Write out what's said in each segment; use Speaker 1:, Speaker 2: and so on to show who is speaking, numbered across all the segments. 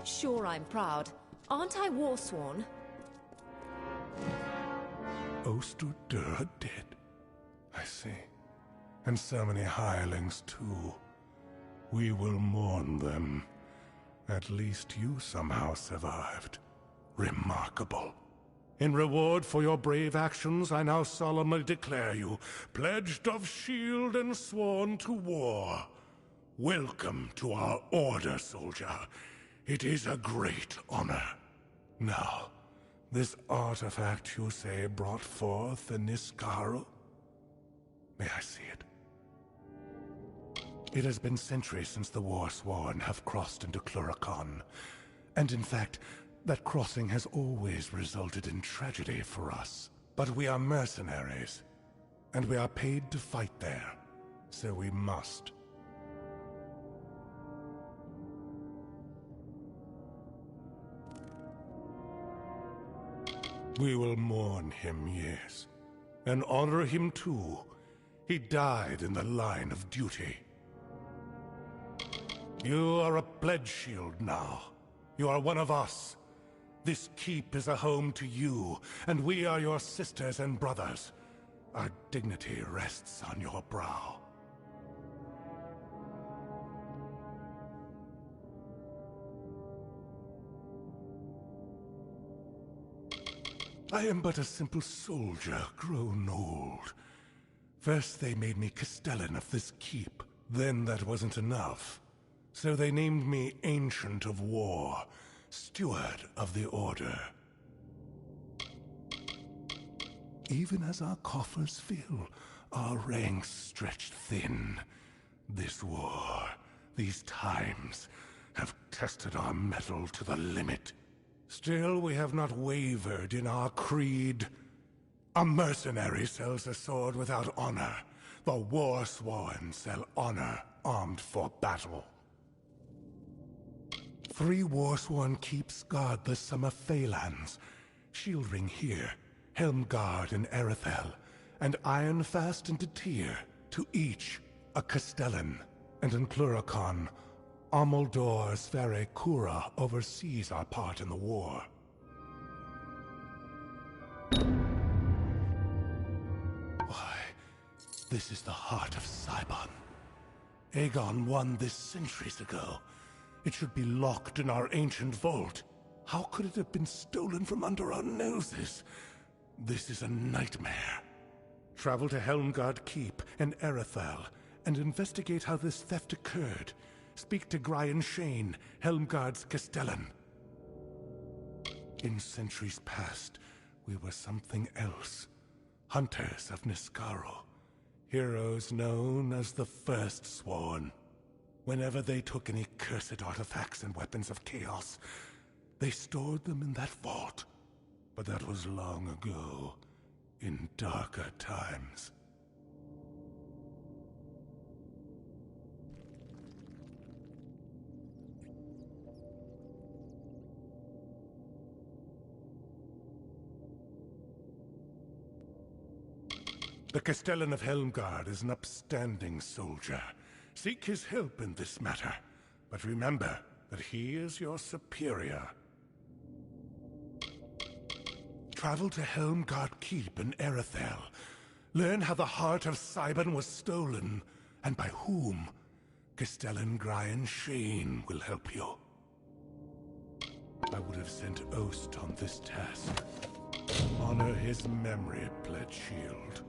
Speaker 1: Sure, I'm proud. Aren't I war-sworn?
Speaker 2: Oster dead. I see. And so many hirelings, too. We will mourn them. At least you somehow survived. Remarkable. In reward for your brave actions, I now solemnly declare you pledged of shield and sworn to war. Welcome to our order, soldier. It is a great honor. Now, this artifact, you say, brought forth the Niskaru? May I see it? It has been centuries since the War-Sworn have crossed into Cluracon. And in fact, that crossing has always resulted in tragedy for us. But we are mercenaries, and we are paid to fight there, so we must. We will mourn him, yes, and honor him too. He died in the line of duty. You are a pledge shield now. You are one of us. This keep is a home to you, and we are your sisters and brothers. Our dignity rests on your brow. I am but a simple soldier, grown old. First they made me Castellan of this keep. Then that wasn't enough. So they named me Ancient of War, Steward of the Order. Even as our coffers fill, our ranks stretched thin. This war, these times, have tested our mettle to the limit. Still, we have not wavered in our creed. A mercenary sells a sword without honor. The war-sworn sell honor armed for battle. 3 war-sworn keeps guard the summer Phalanx. Shieldring here, Helmguard in Erethel, and Ironfast in Tyr, to each a Castellan. And in Cluracon, Amalur Sverre Kura oversees our part in the war. Why, this is the heart of Cybon. Aegon won this centuries ago. It should be locked in our ancient vault. How could it have been stolen from under our noses? This is a nightmare. Travel to Helmguard Keep and Erethel, and investigate how this theft occurred. Speak to Grian Shane, Helmguard's Castellan. In centuries past, we were something else. Hunters of Niskaru. Heroes known as the First Sworn. Whenever they took any cursed artifacts and weapons of chaos, they stored them in that vault. But that was long ago, in darker times. The Castellan of Helmguard is an upstanding soldier. Seek his help in this matter, but remember that he is your superior. Travel to Helmguard Keep in Erethel. Learn how the heart of Cybon was stolen, and by whom. Castellan Grian Shane will help you. I would have sent Ost on this task. Honor his memory, Pledge Shield.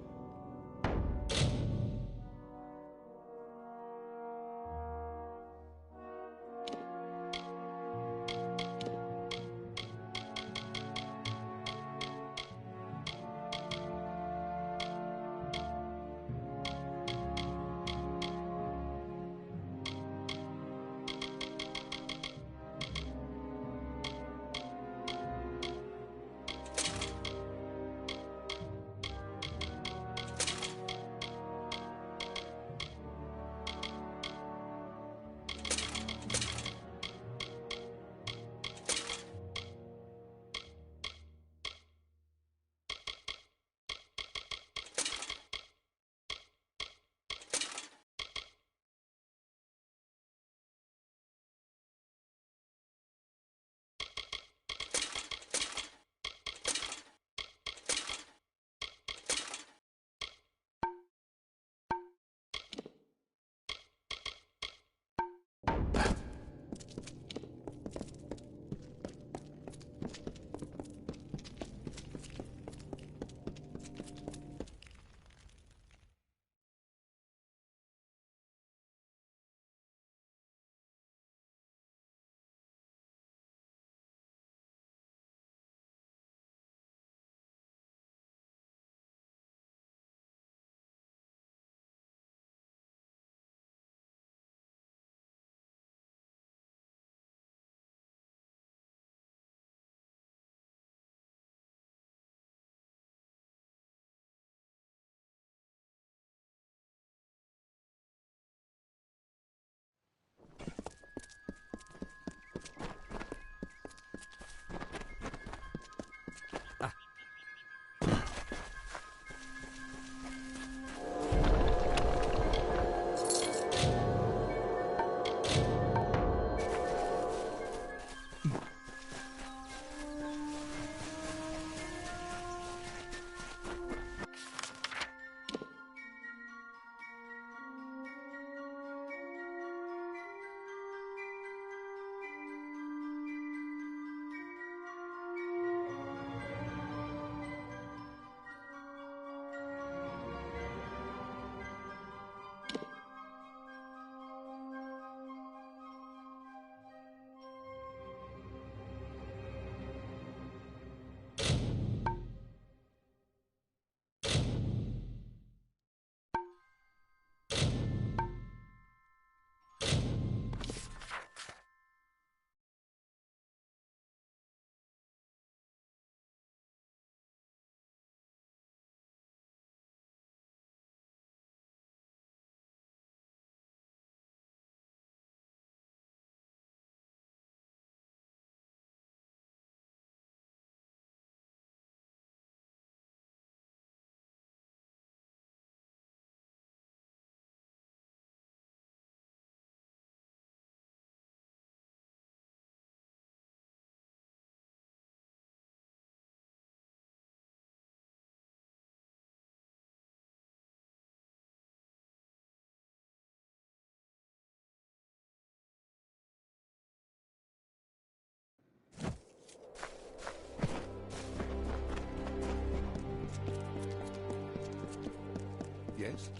Speaker 3: guess.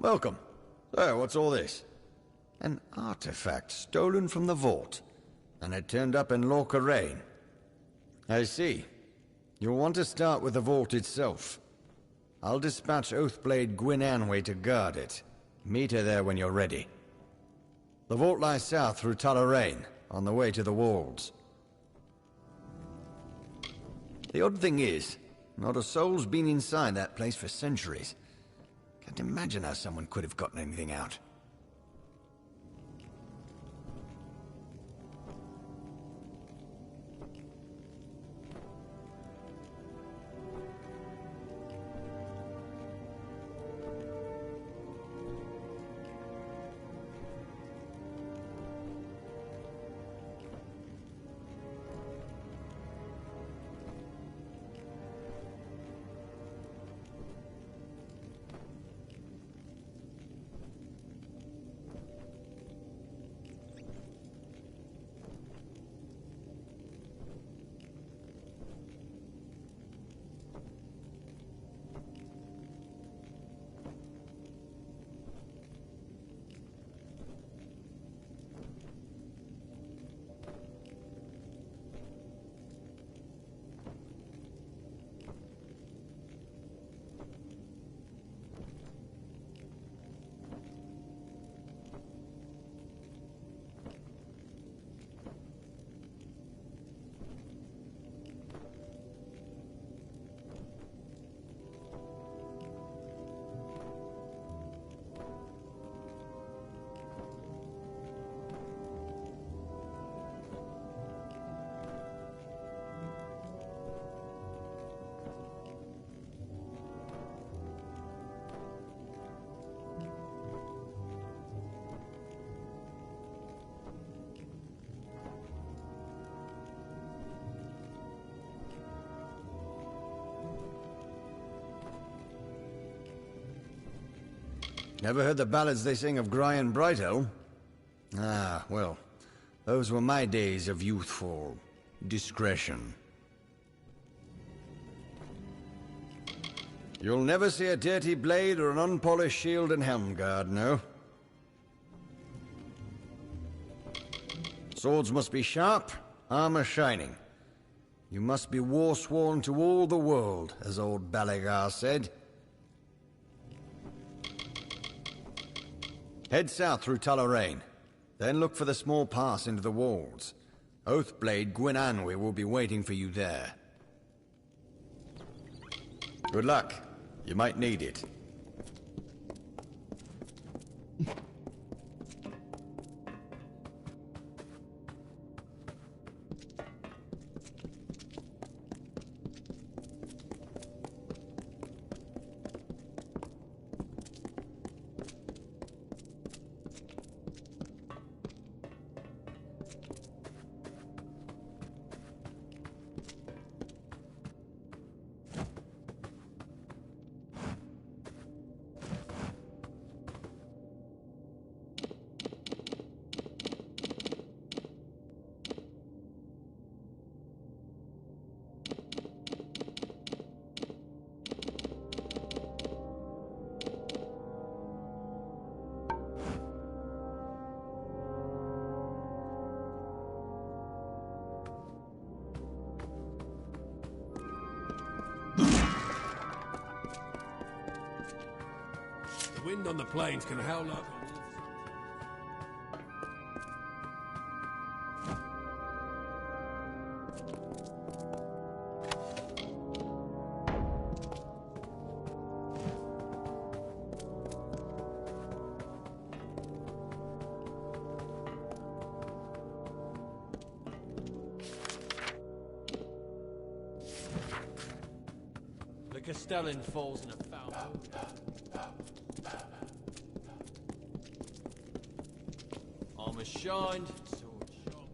Speaker 4: Welcome. So, what's all this? An artifact stolen from the vault, and it turned up in Lorca Rain. I see. You'll want to start with the vault itself. I'll dispatch Oathblade Gwyn Anway to guard it. Meet her there when you're ready. The vault lies south through Tullarain, on the way to the walls. The odd thing is, not a soul's been inside that place for centuries. Can't imagine how someone could have gotten anything out. Never heard the ballads they sing of Gry and Brightel? Ah, well, those were my days of youthful discretion. You'll never see a dirty blade or an unpolished shield and helm guard, no? Swords must be sharp, armor shining. You must be war-sworn to all the world, as old Balagar said. Head south through Tullaraine, then look for the small pass into the walls. Oathblade Gwynanwy will be waiting for you there. Good luck. You might need it.
Speaker 3: The wind on the plains can howl like a wolf. The Castellan falls in a foul mood. Armor shined, sword shone.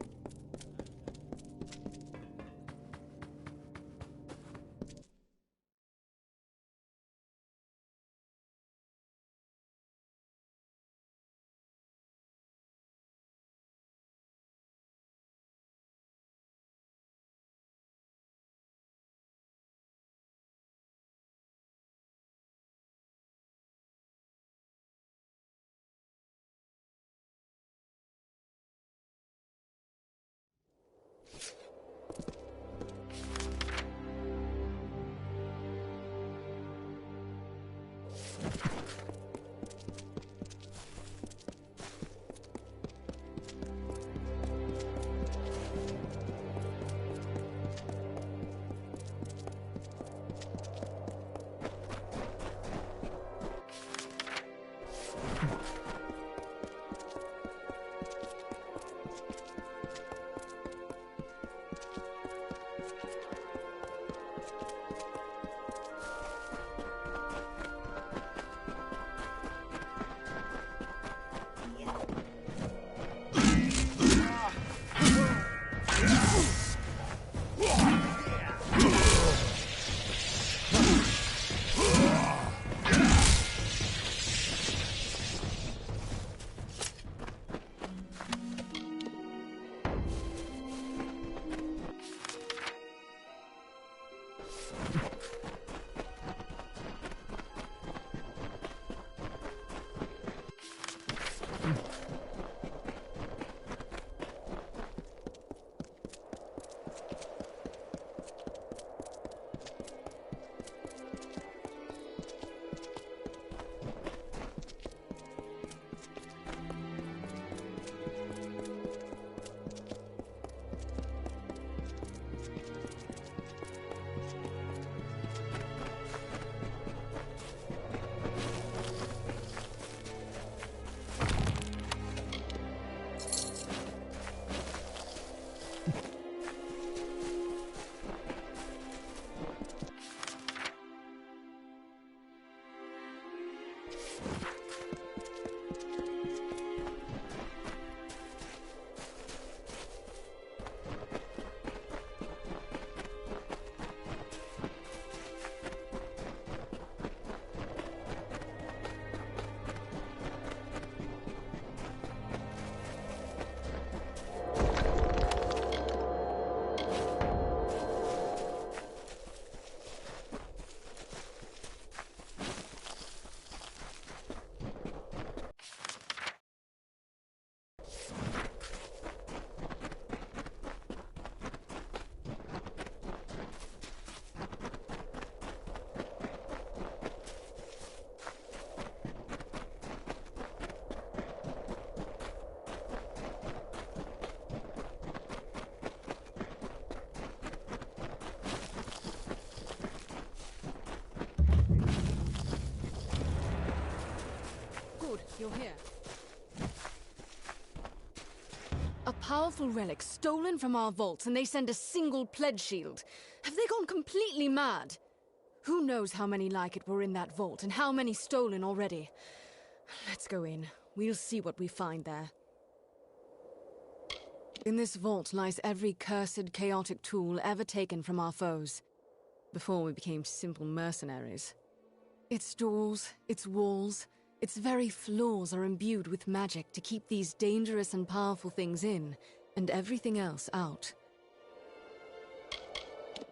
Speaker 5: You're here. A powerful relic stolen from our vaults, and they send a single pledge shield. Have they gone completely mad? Who knows how many like it were in that vault, and how many stolen already? Let's go in. We'll see what we find there. In this vault lies every cursed, chaotic tool ever taken from our foes, before we became simple mercenaries. Its doors, its walls, its very floors are imbued with magic to keep these dangerous and powerful things in, and everything else out.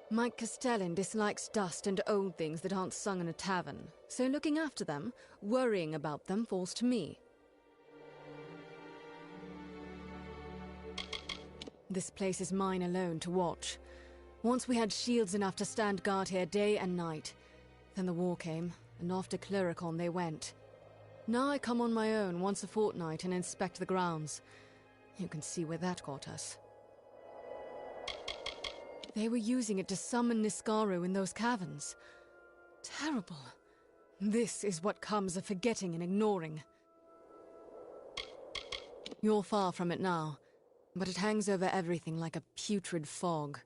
Speaker 5: Mike Castellan dislikes dust and old things that aren't sung in a tavern, so looking after them, worrying about them, falls to me. This place is mine alone to watch. Once we had shields enough to stand guard here day and night. Then the war came, and off to Cluricon they went. Now I come on my own once a fortnight and inspect the grounds. You can see where that got us. They were using it to summon Niskaru in those caverns. Terrible. This is what comes of forgetting and ignoring. You're far from it now, but it hangs over everything like a putrid fog.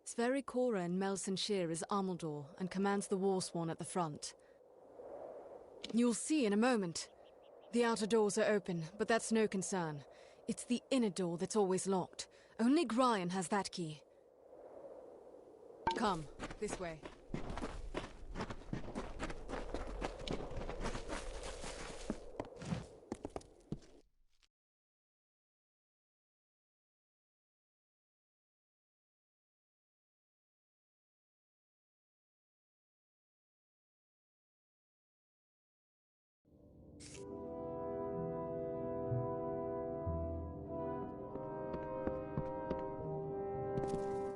Speaker 5: Sverri Cora in Melson Shear is Amalur and commands the Warsworn at the front. You'll see in a moment. The outer doors are open, but that's no concern. It's the inner door that's always locked. Only Gryan has that key. Come, this way.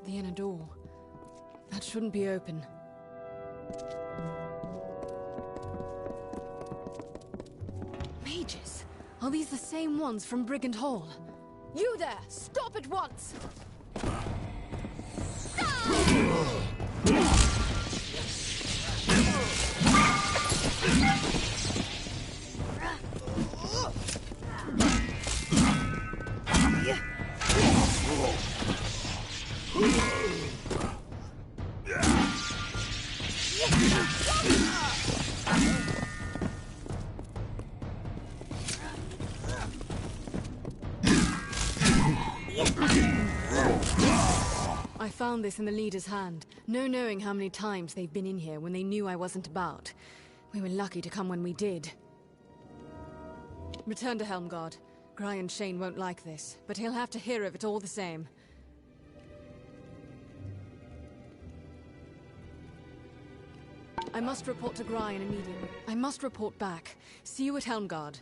Speaker 5: The inner door. That shouldn't be open. Mages? Are these the same ones from Brigand Hall? You there! Stop at once! I found this in the leader's hand. No knowing how many times they've been in here when they knew I wasn't about. We were lucky to come when we did. Return to Helmgard. Gryan Shane won't like this, but he'll have to hear of it all the same. I must report to Gryan immediately. I must report back. See you at Helmgard.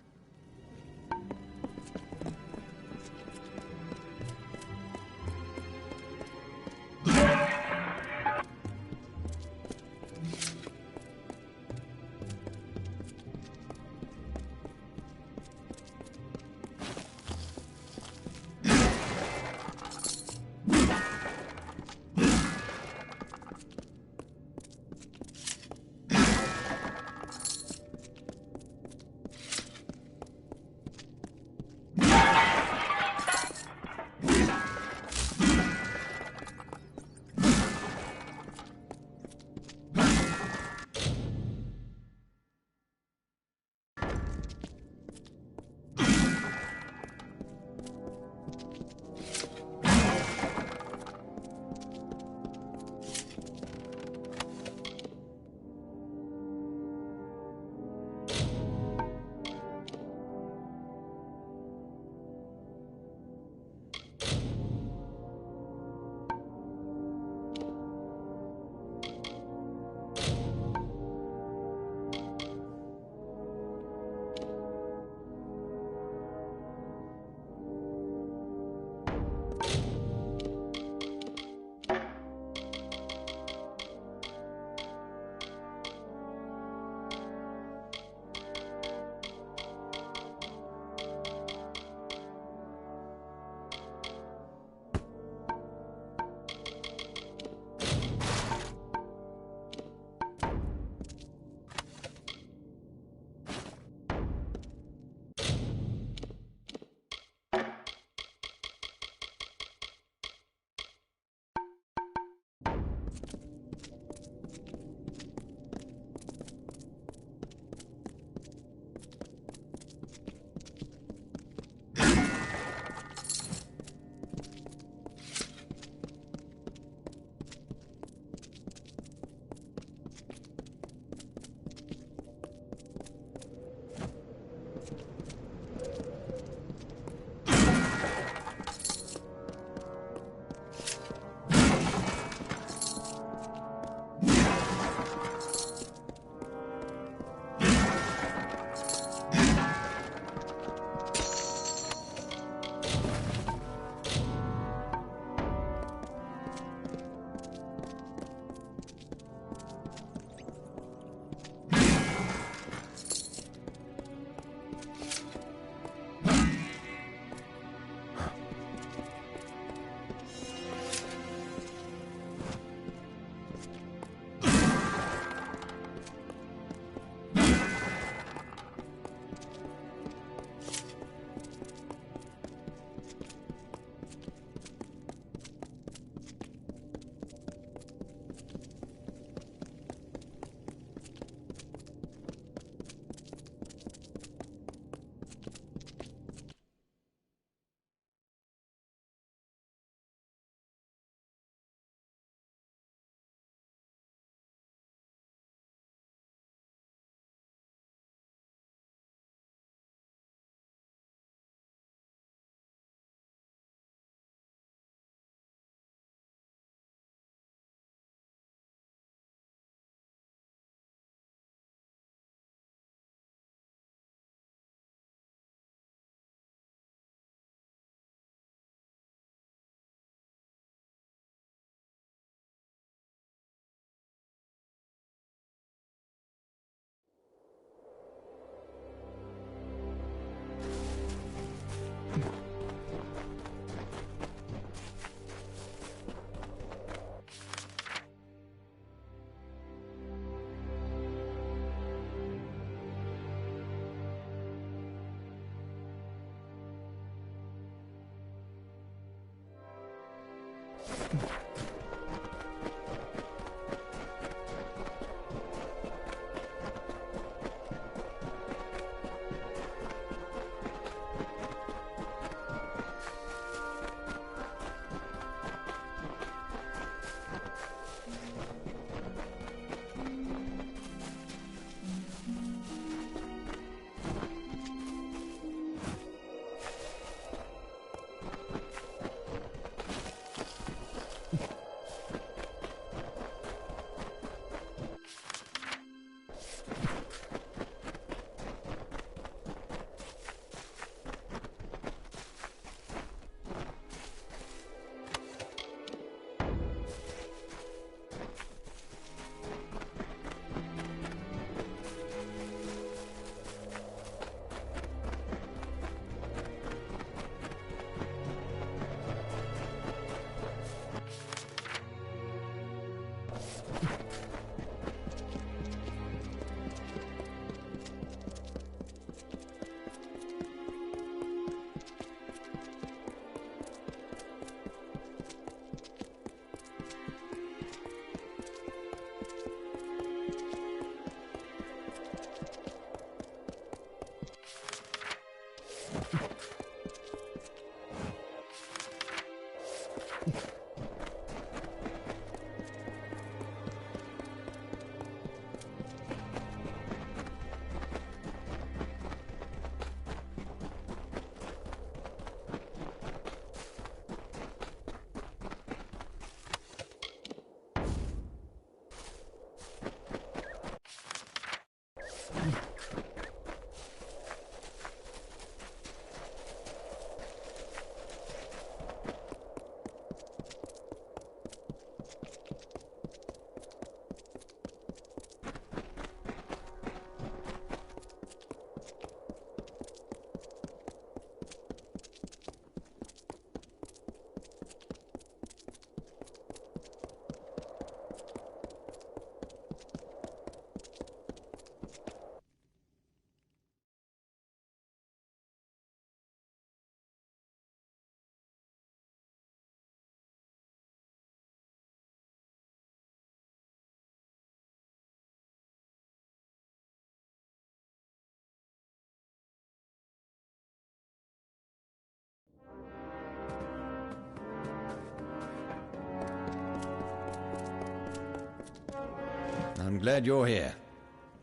Speaker 4: I'm glad you're here.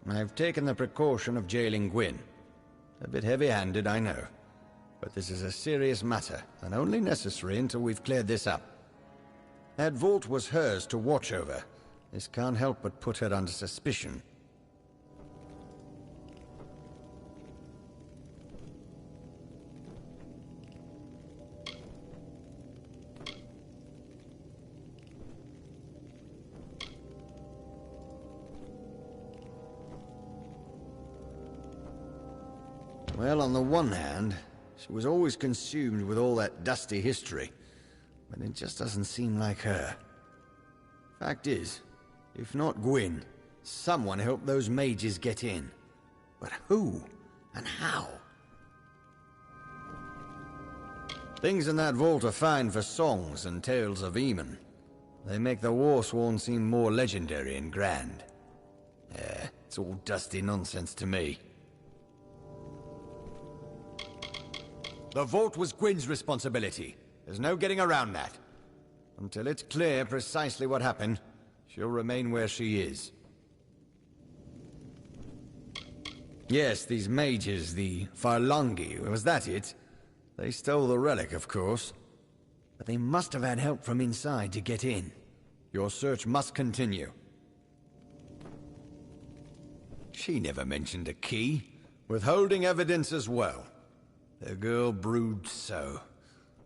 Speaker 4: I've taken the precaution of jailing Gwyn. A bit heavy-handed, I know. But this is a serious matter, and only necessary until we've cleared this up. That vault was hers to watch over. This can't help but put her under suspicion. Well, on the one hand, she was always consumed with all that dusty history, but it just doesn't seem like her. Fact is, if not Gwyn, someone helped those mages get in. But who? And how? Things in that vault are fine for songs and tales of Eamon. They make the Warsworn seem more legendary and grand. It's all dusty nonsense to me. The vault was Gwyn's responsibility. There's no getting around that. Until it's clear precisely what happened, she'll remain where she is. Yes, these mages, the Farlangi, was that it? They stole the relic, of course. But they must have had help from inside to get in. Your search must continue. She never mentioned a key. Withholding evidence as well. The girl broods so.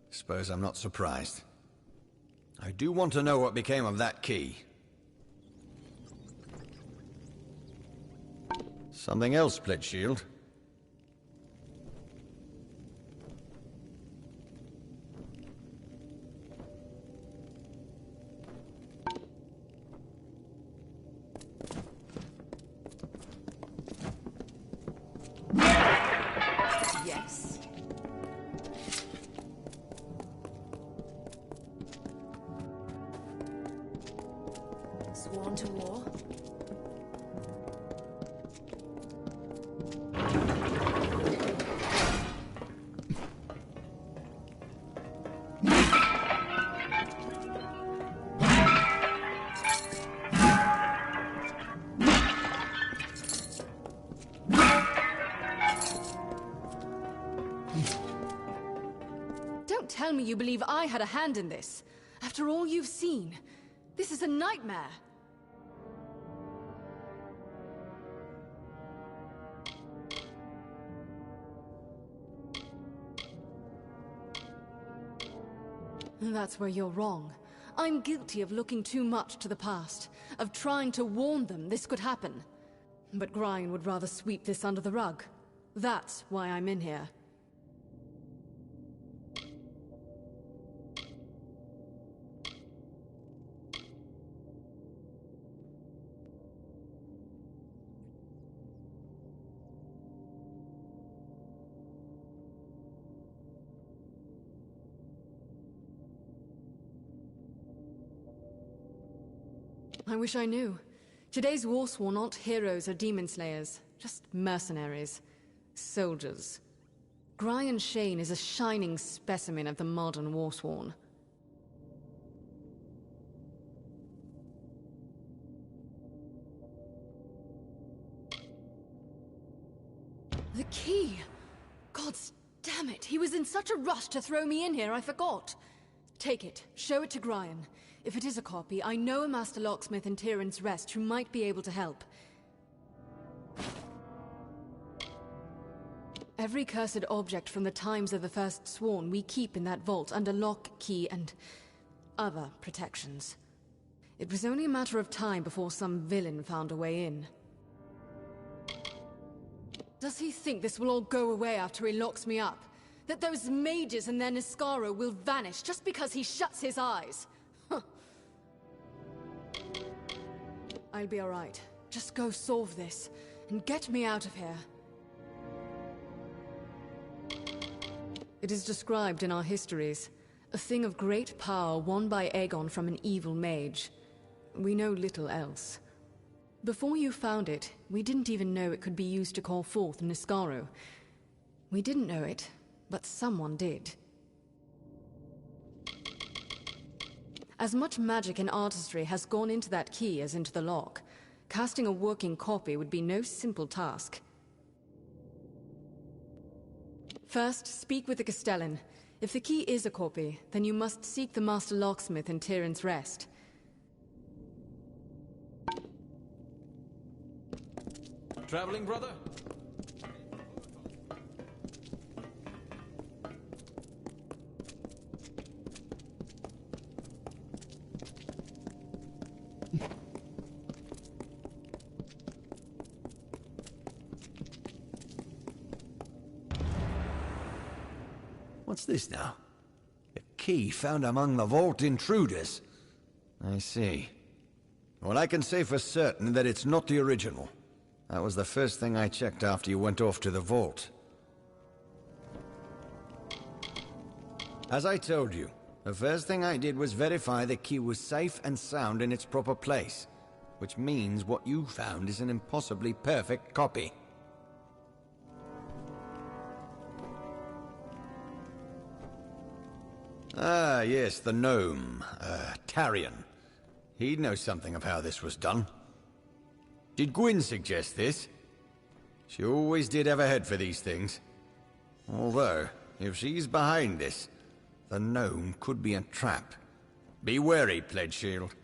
Speaker 4: Suppose I'm not surprised. I do want to know what became of that key. Something else, Splitshield.
Speaker 1: Yes. gone to war.
Speaker 5: Don't tell me you believe I had a hand in this. After all you've seen, this is a nightmare. That's where you're wrong. I'm guilty of looking too much to the past, of trying to warn them this could happen. But Grian would rather sweep this under the rug. That's why I'm in here. I wish I knew. Today's Warsworn aren't heroes or demon slayers, just mercenaries. Soldiers. Grian Shane is a shining specimen of the modern Warsworn. The key! Gods damn it, he was in such a rush to throw me in here, I forgot. Take it, show it to Grian. If it is a copy, I know a master locksmith in Tyrant's Rest who might be able to help. Every cursed object from the times of the First Sworn we keep in that vault under lock, key, and other protections. It was only a matter of time before some villain found a way in. Does he think this will all go away after he locks me up? That those mages and their Niskaro will vanish just because he shuts his eyes? I'll be alright. Just go solve this, and get me out of here. It is described in our histories. A thing of great power won by Aegon from an evil mage. We know little else. Before you found it, we didn't even know it could be used to call forth Niskaro. We didn't know it, but someone did. As much magic and artistry has gone into that key as into the lock. Casting a working copy would be no simple task. First, speak with the Castellan. If the key is a copy, then you must seek the Master Locksmith in Tyrant's Rest.
Speaker 3: Traveling, brother?
Speaker 4: What's this now? A key found among the vault intruders. I see. Well, I can say for certain that it's not the original. That was the first thing I checked after you went off to the vault. As I told you, the first thing I did was verify the key was safe and sound in its proper place. Which means what you found is an impossibly perfect copy. Ah, yes, the gnome. Tarion. He'd know something of how this was done. Did Gwyn suggest this? She always did have a head for these things. Although, if she's behind this, the gnome could be a trap. Be wary, Pledge Shield.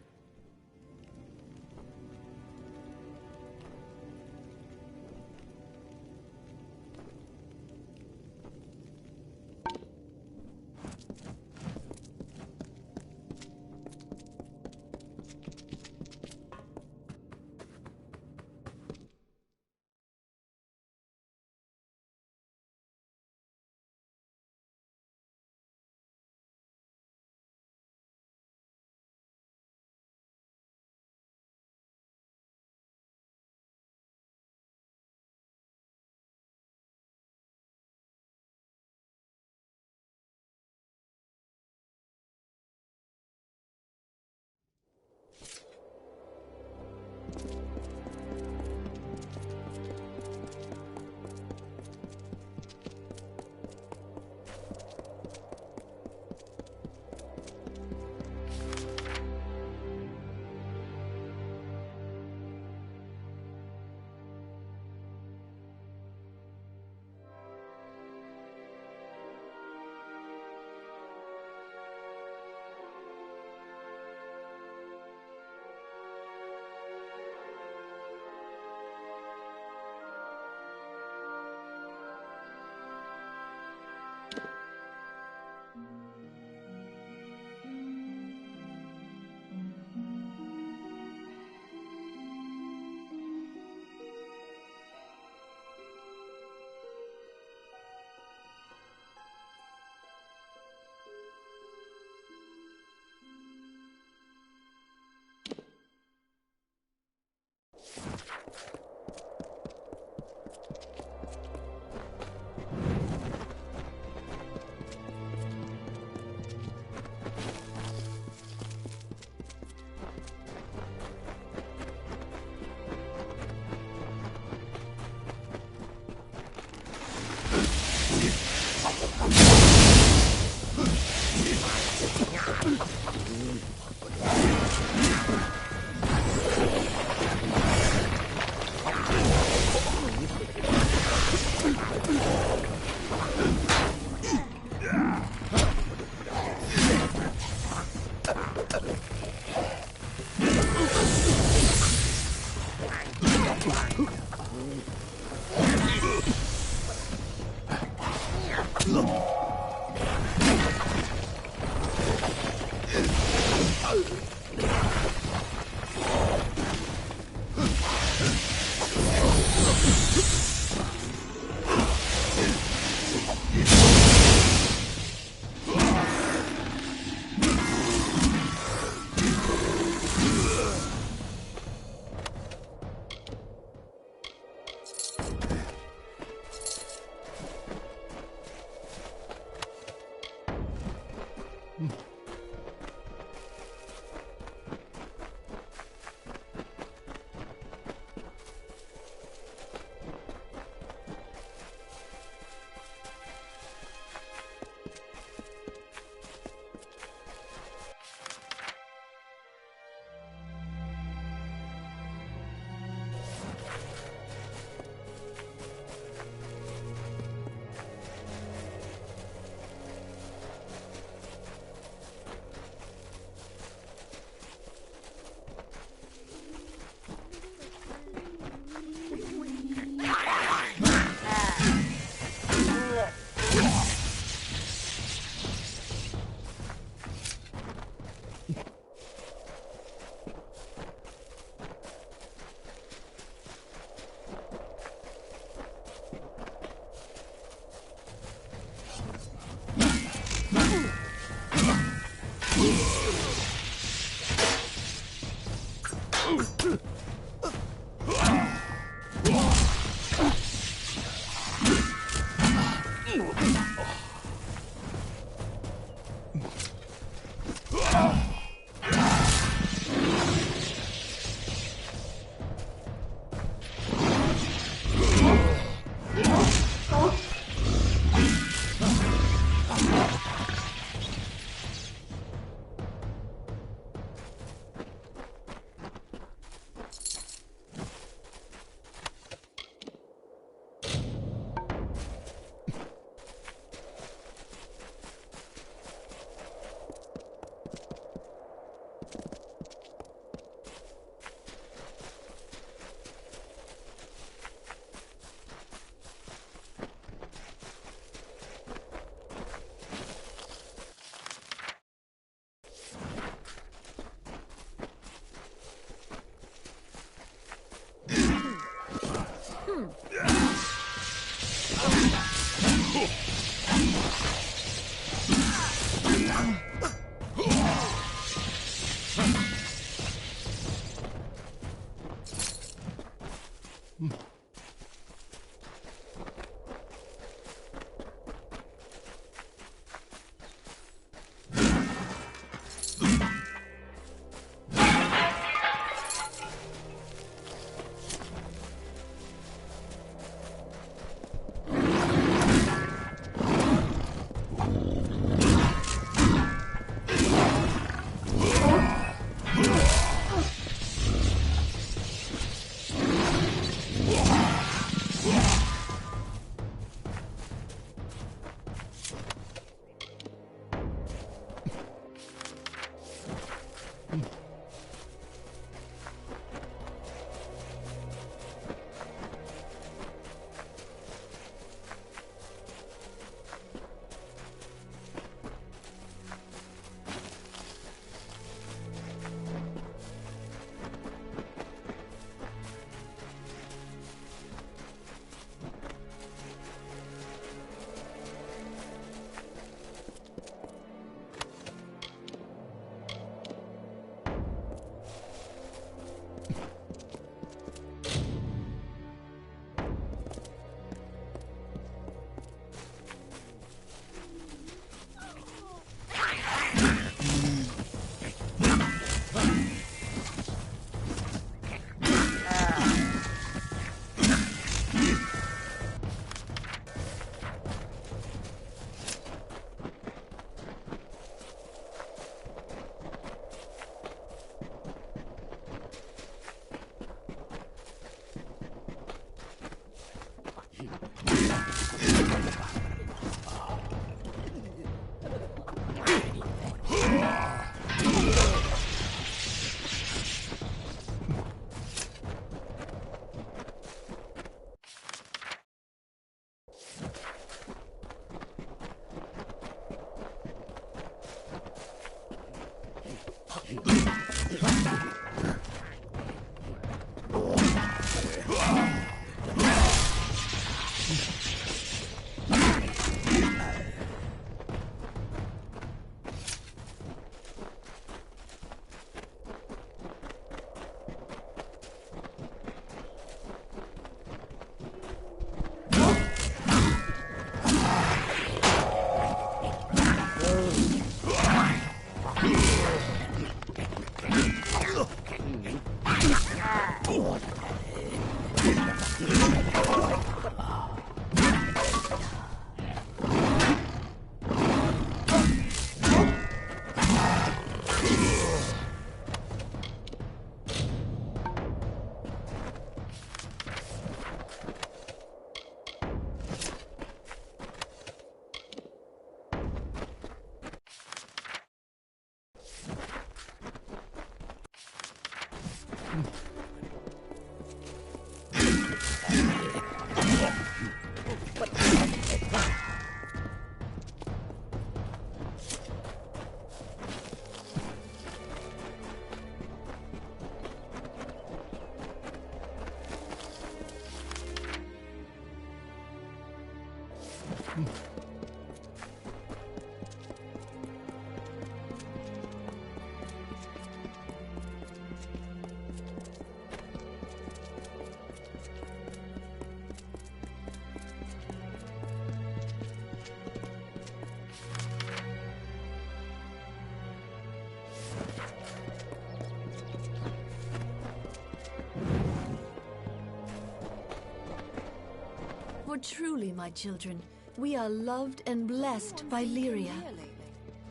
Speaker 1: For truly, my children, we are loved and blessed by Lyria.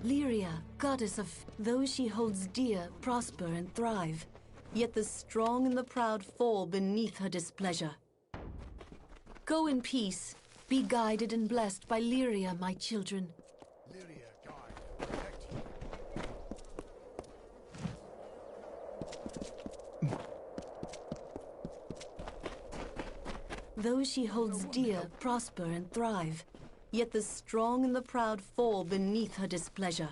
Speaker 1: Lyria, goddess of those she holds dear, prosper and thrive. Yet the strong and the proud fall beneath her displeasure. Go in peace. Be guided and blessed by Lyria, my children.
Speaker 2: Lyria, guide, protect you.
Speaker 1: Those she holds dear prosper and thrive, yet the strong and the proud fall beneath her displeasure.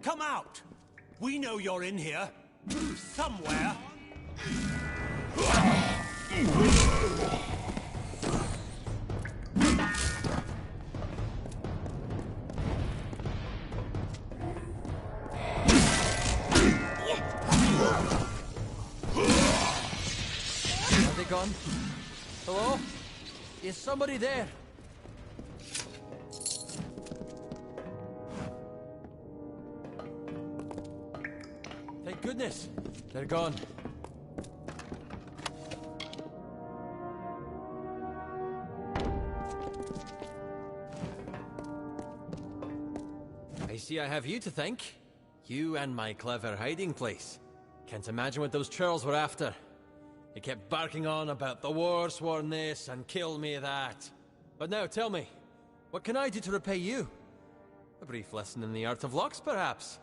Speaker 3: Come out! We know you're in here. Somewhere. Are they gone? Hello? Is somebody there? Thank goodness, they're gone. I see I have you to thank. You and my clever hiding place. Can't imagine what those churls were after. They kept barking on about the war sworn this and kill me that. But now tell me, what can I do to repay you? A brief lesson in the art of locks, perhaps?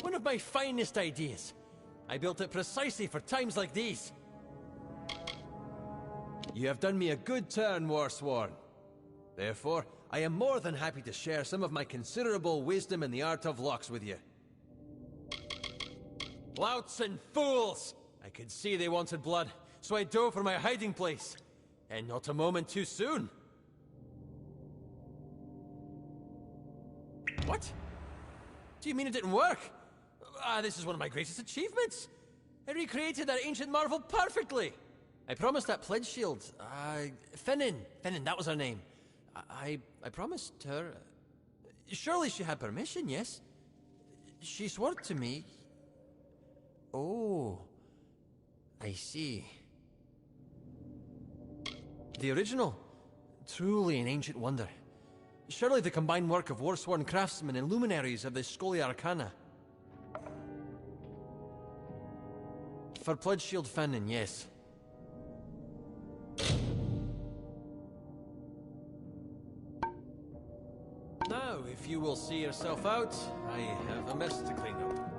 Speaker 3: One of my finest ideas. I built it precisely for times like these. You have done me a good turn, Warsworn. Therefore, I am more than happy to share some of my considerable wisdom in the art of locks with you. Louts and fools! I could see they wanted blood, so I dove for my hiding place. And not a moment too soon. What? Do you mean it didn't work? This is one of my greatest achievements. I recreated that ancient marvel perfectly. I promised that pledge shield. Finnan, that was her name. I promised her. Surely she had permission, yes? She swore to me. Oh, I see. The original, truly an ancient wonder. Surely the combined work of war-sworn craftsmen and luminaries of the Scholia Arcana. For Pledge Shield Finnan, yes. Now, if you will see yourself out, I have a mess to clean up.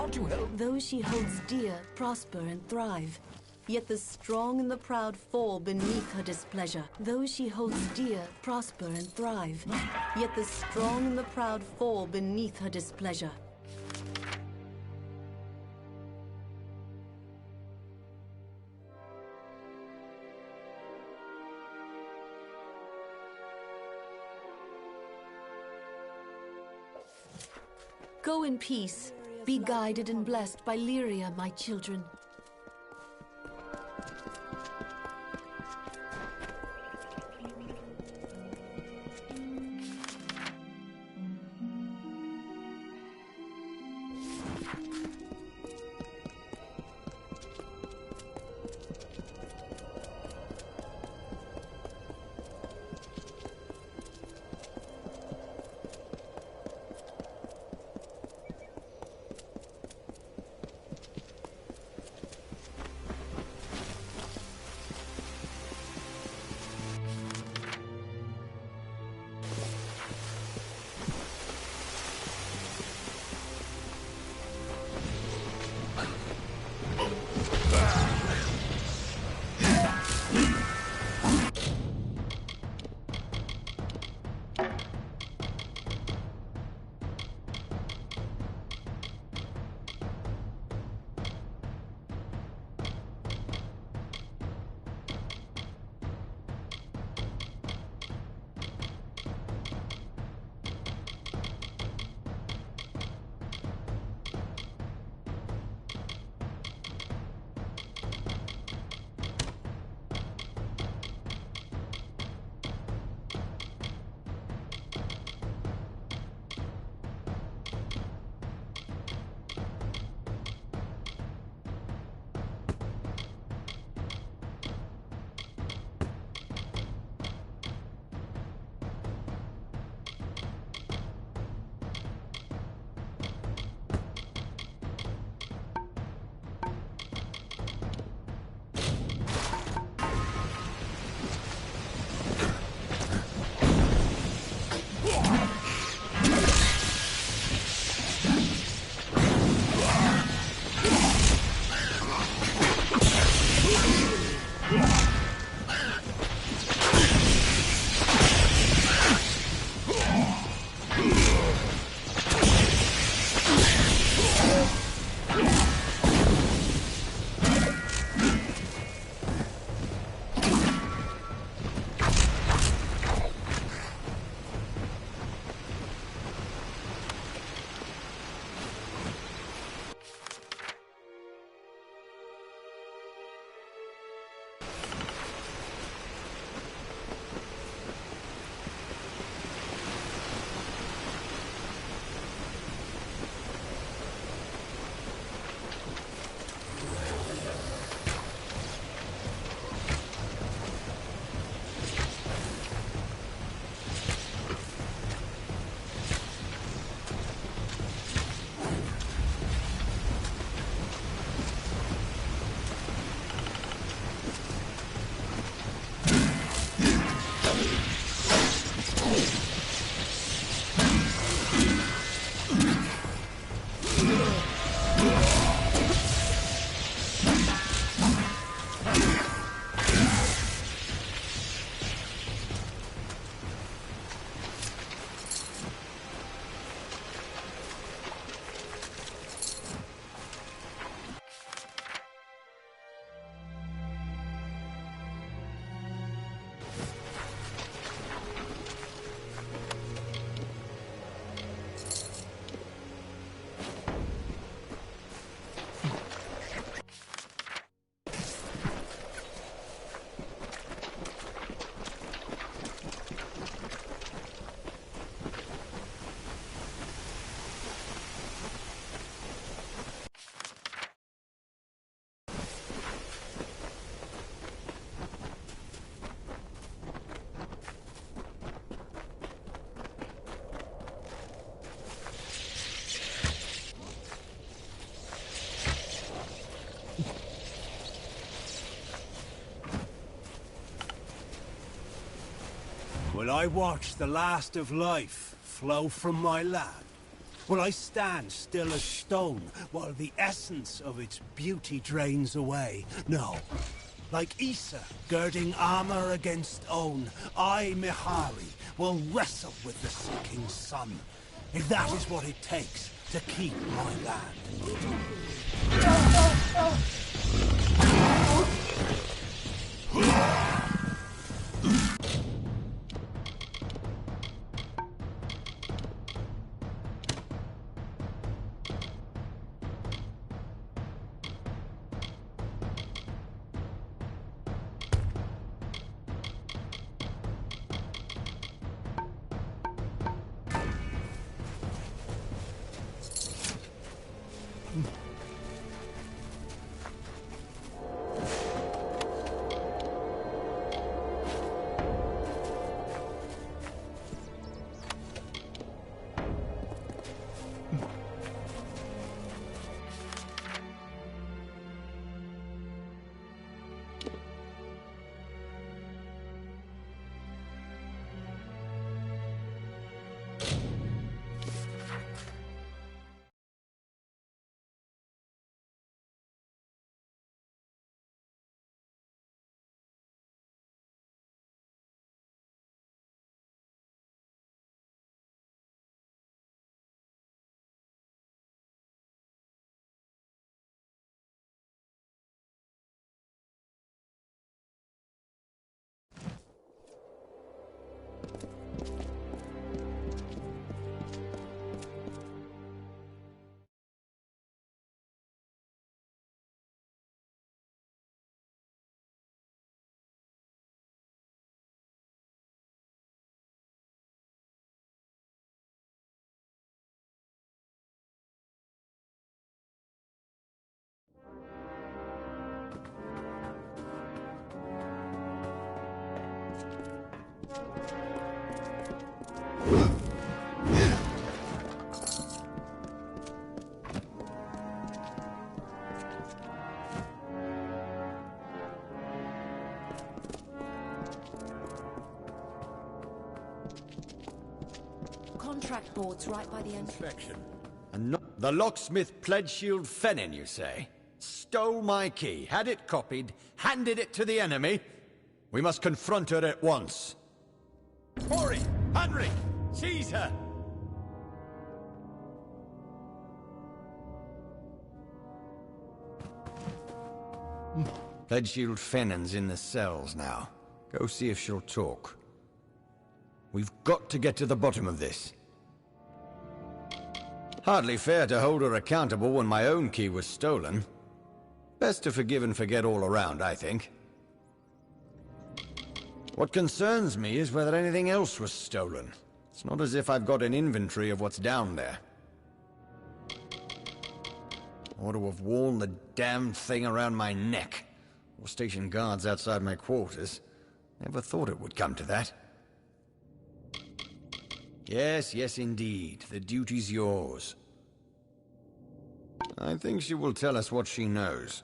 Speaker 3: can't you help?
Speaker 1: Those she holds dear prosper and thrive. Yet the strong and the proud fall beneath her displeasure. Those she holds dear prosper and thrive. Yet the strong and the proud fall beneath her displeasure. Go in peace. Be guided and blessed by Lyria, my children.
Speaker 6: Will I watch the last of life flow from my lab? Will I stand still as stone while the essence of its beauty drains away? No. Like Issa girding armor against own, I, Mihari, will wrestle with the sinking sun. If that is what it takes to keep my land.
Speaker 1: Contract boards right by the entrance.
Speaker 4: Inspection. And the locksmith Pledgeshield Fennin, you say? Stole my key, had it copied, handed it to the enemy? We must confront her at once. Ori! Henrik! Seize her! Pledgeshield Fennin's in the cells now. Go see if she'll talk. We've got to get to the bottom of this. Hardly fair to hold her accountable when my own key was stolen. Best to forgive and forget all around, I think. What concerns me is whether anything else was stolen. It's not as if I've got an inventory of what's down there. I ought to have worn the damned thing around my neck, or stationed guards outside my quarters. Never thought it would come to that. Yes, yes indeed. The duty's yours. I think she will tell us what she knows.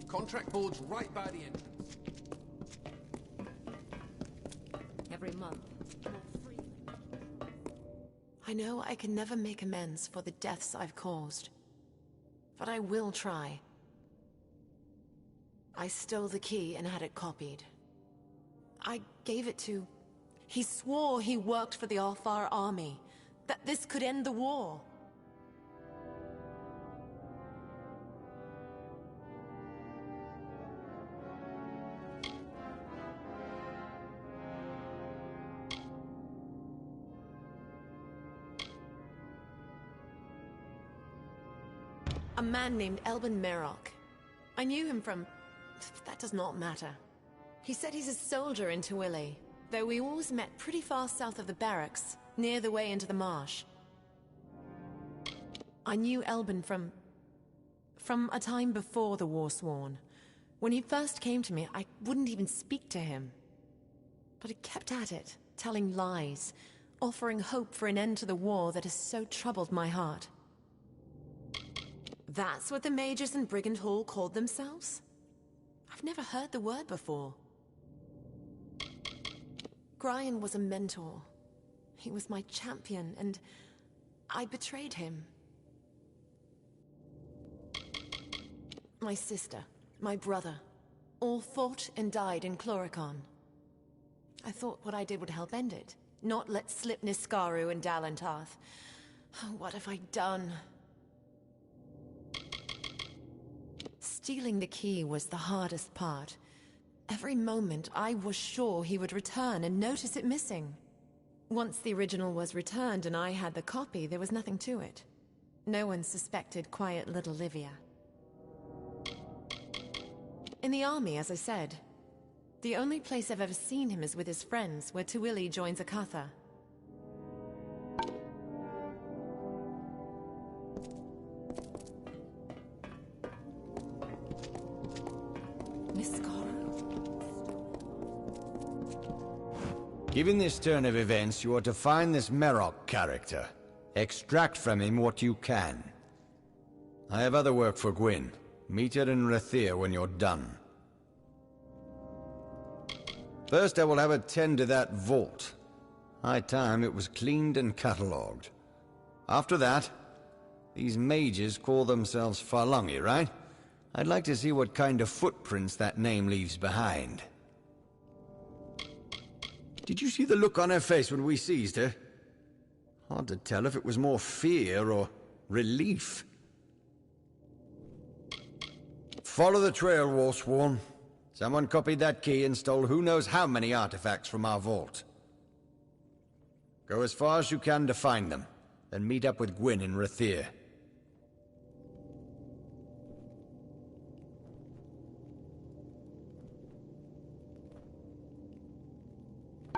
Speaker 3: Contract boards right by the entrance.
Speaker 1: Every month. I know I can never make amends for the deaths I've caused, but I will try. I stole the key and had it copied. I gave it to... He swore he worked for the Alfar army, that this could end the war. A man named Elben Merok. I knew him from... that does not matter. He said he's a soldier in Tawili, though we always met pretty far south of the barracks, near the way into the marsh. I knew Elben from
Speaker 7: From a time before the Warsworn. When he first came to me, I wouldn't even speak to him. But he kept at it, telling lies, offering hope for an end to the war that has so troubled my heart. That's what the mages in Brigand Hall called themselves? I've never heard the word before. Brian was a mentor. He was my champion, and I betrayed him. My sister, my brother, all fought and died in Chloricon. I thought what I did would help end it, not let slip Niskaru and Dalantarth. What have I done? Stealing the key was the hardest part. Every moment I was sure he would return and notice it missing. Once the original was returned and I had the copy, there was nothing to it. No one suspected quiet little Livia. In the army, as I said. The only place I've ever seen him is with his friends, where Tuili joins Akatha.
Speaker 4: Given this turn of events, you are to find this Merok character. Extract from him what you can. I have other work for Gwyn. Meet her in Rathir when you're done. First, I will have her tend to that vault. High time it was cleaned and catalogued. After that, these mages call themselves Farlungi, right? I'd like to see what kind of footprints that name leaves behind. Did you see the look on her face when we seized her? Hard to tell if it was more fear or relief. Follow the trail, Warsworn. Someone copied that key and stole who knows how many artifacts from our vault. Go as far as you can to find them, then meet up with Gwyn in Rathir.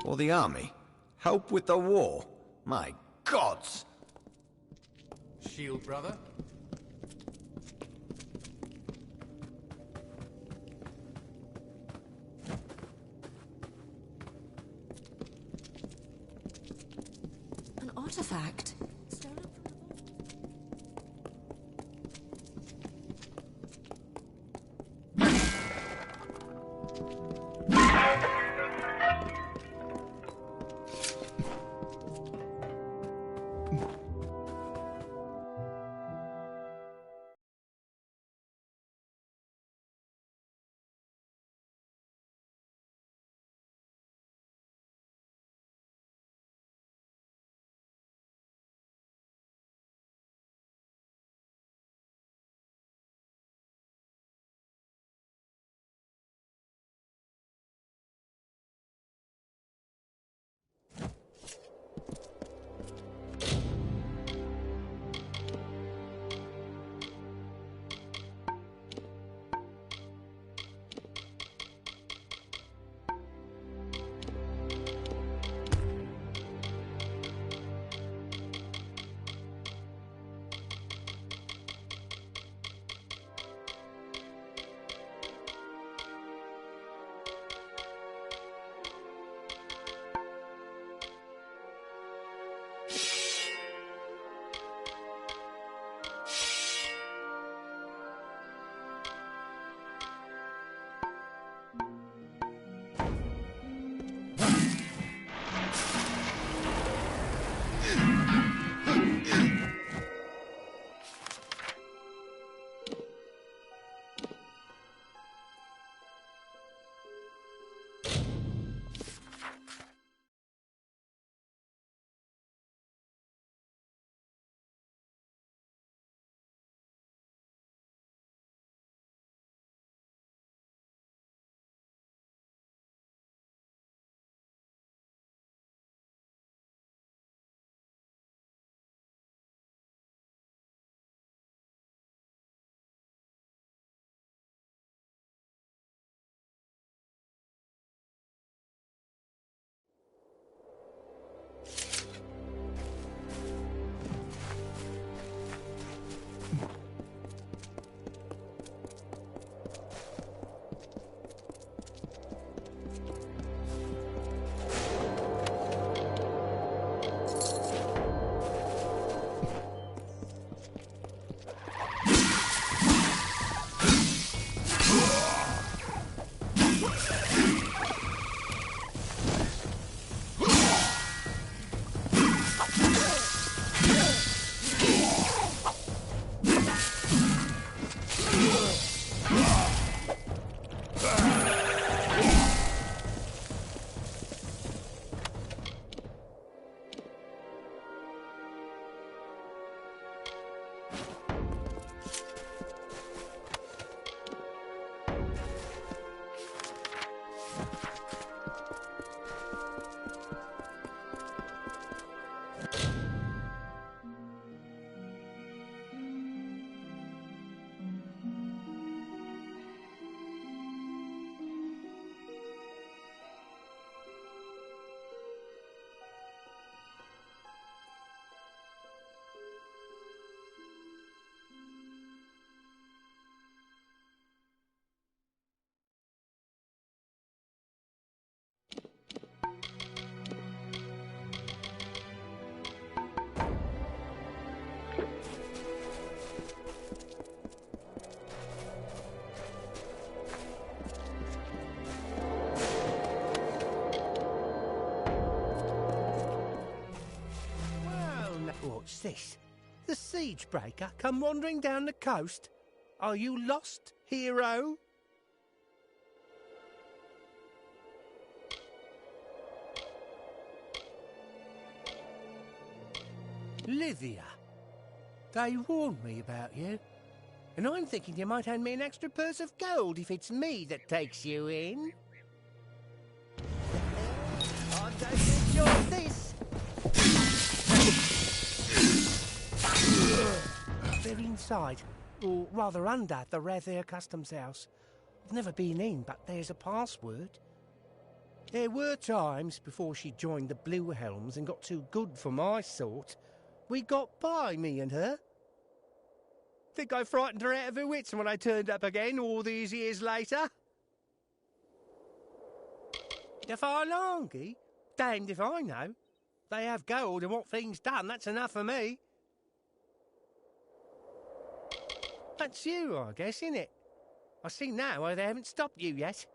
Speaker 4: Or the army? Help with the war? My gods!
Speaker 3: Shield, brother.
Speaker 7: An artifact?
Speaker 6: What's this? The siege breaker come wandering down the coast? Are you lost, hero? Livia, they warned me about you. And I'm thinking you might hand me an extra purse of gold if it's me that takes you in. I don't enjoy this. They're inside, or rather under, the Rathair Customs House. I've never been in, but there's a password. There were times before she joined the Blue Helms and got too good for my sort. We got by, me and her. Think I frightened her out of her wits when I turned up again all these years later? The Farlangi? Damned if I know. They have gold and what things done, that's enough for me. That's you, I guess, innit? I see now why they haven't stopped you yet.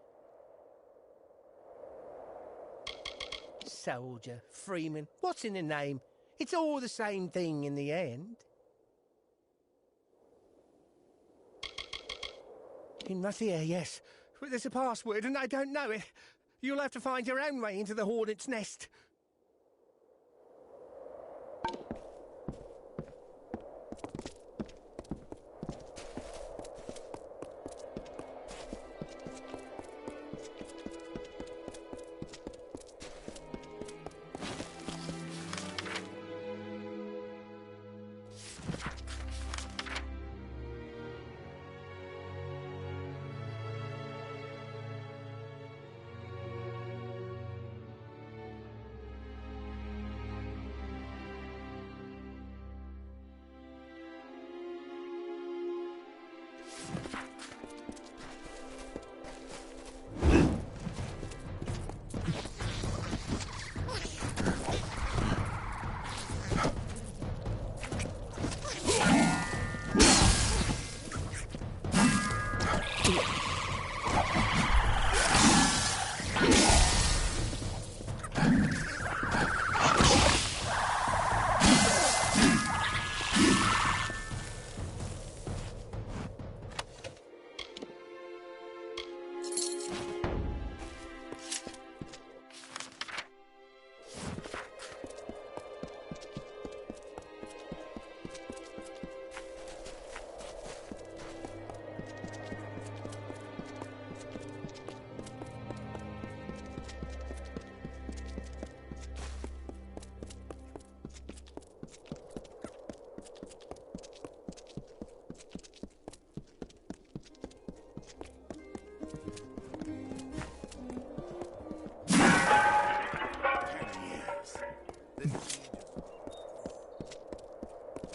Speaker 6: Soldier, freeman, what's in the name? It's all the same thing in the end. In Rathair, yes. But there's a password and I don't know it. You'll have to find your own way into the Hornet's Nest.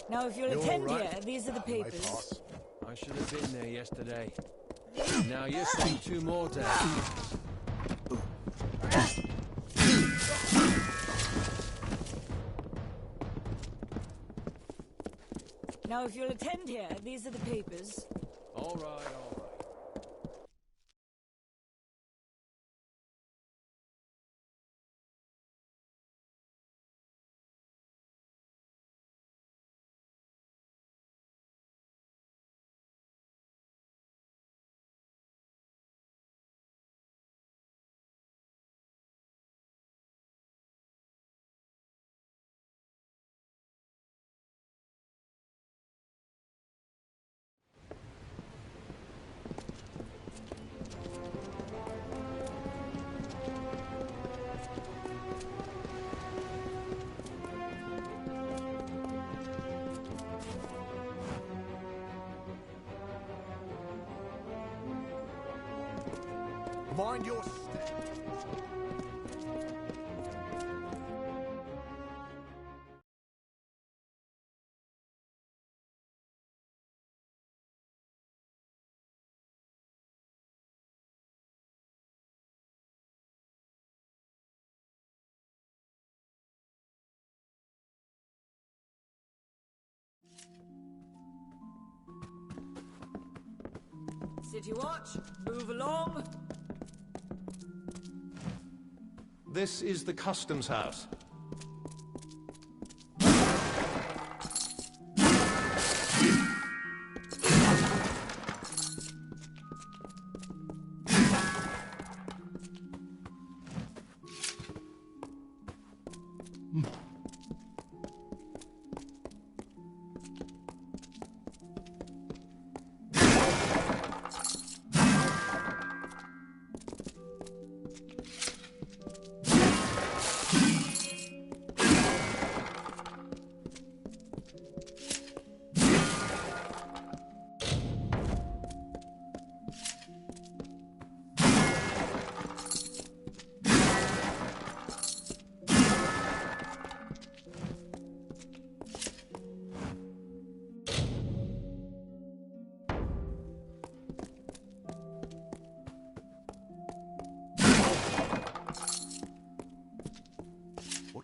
Speaker 8: Now, if you'll attend here, these are the papers.
Speaker 3: I should have been there yesterday. Now you're seeing 2 more days.
Speaker 8: Now, if you'll attend here, these are the papers.
Speaker 3: All right, all right.
Speaker 2: Mind your step.
Speaker 8: City Watch, move along.
Speaker 9: This is the Customs House.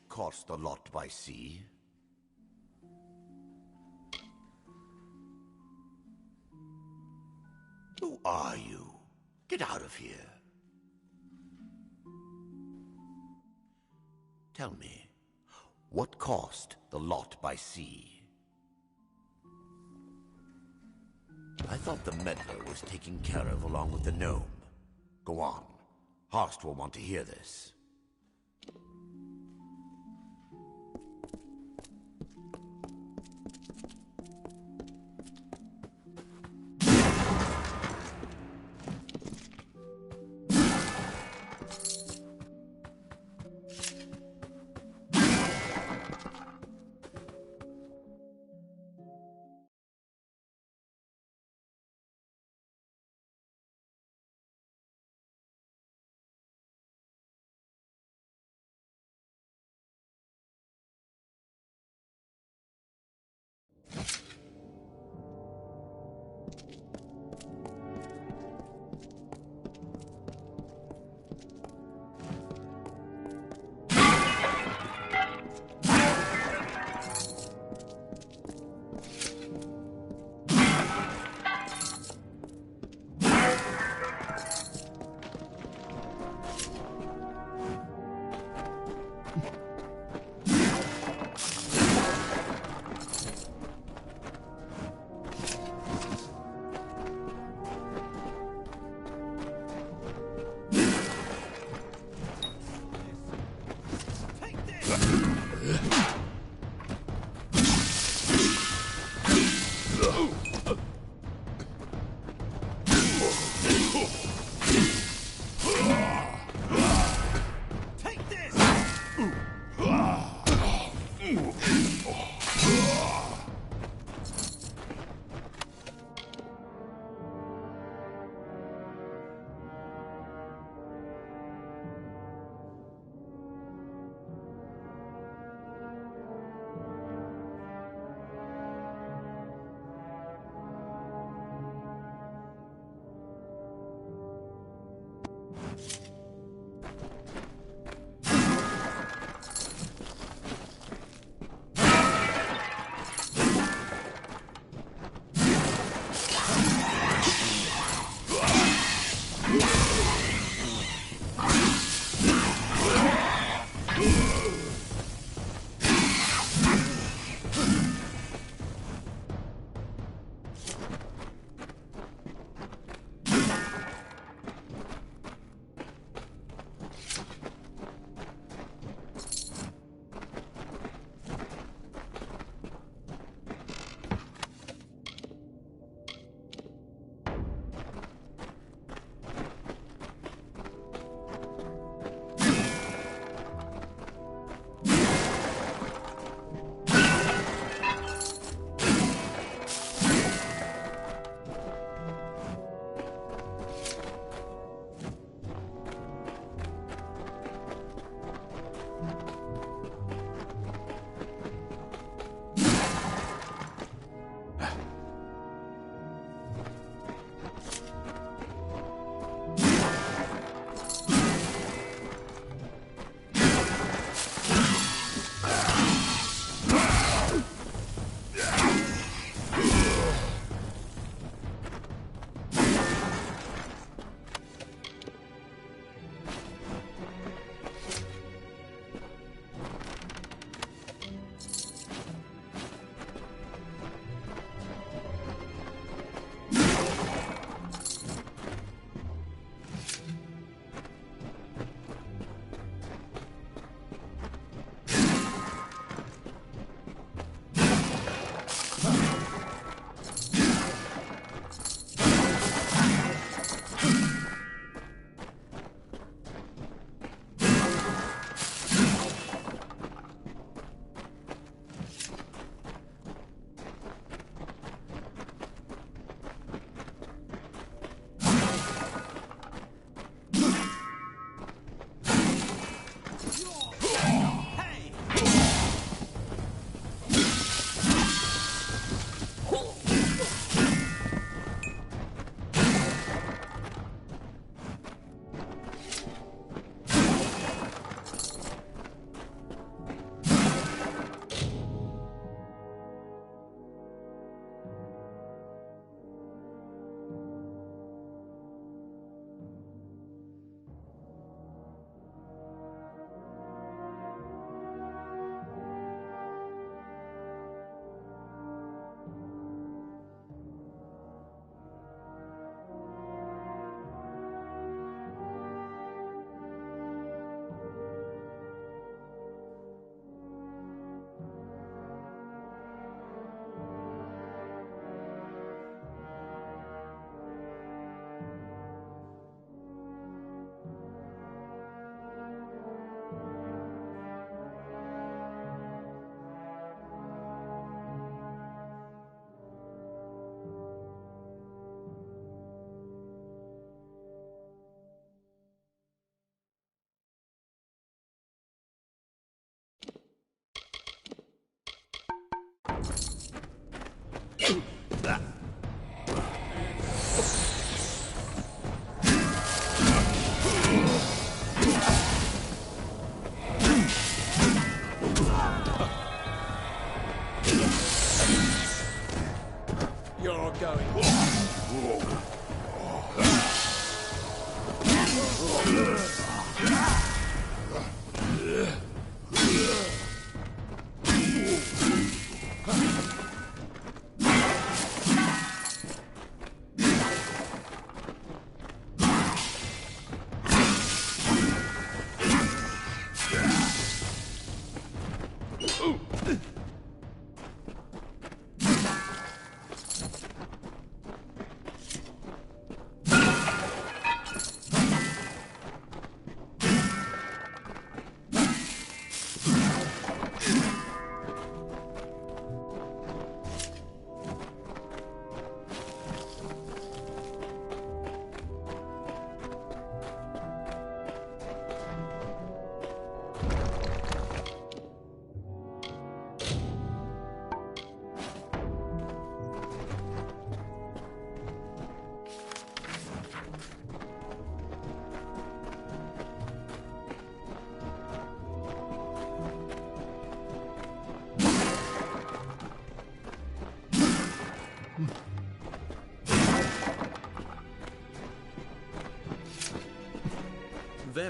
Speaker 9: Cost a lot by sea? Who are you? Get out of here. Tell me, what cost the lot by sea? I thought the meddler was taken care of along with the gnome. Go on. Horst will want to hear this.
Speaker 6: Take this!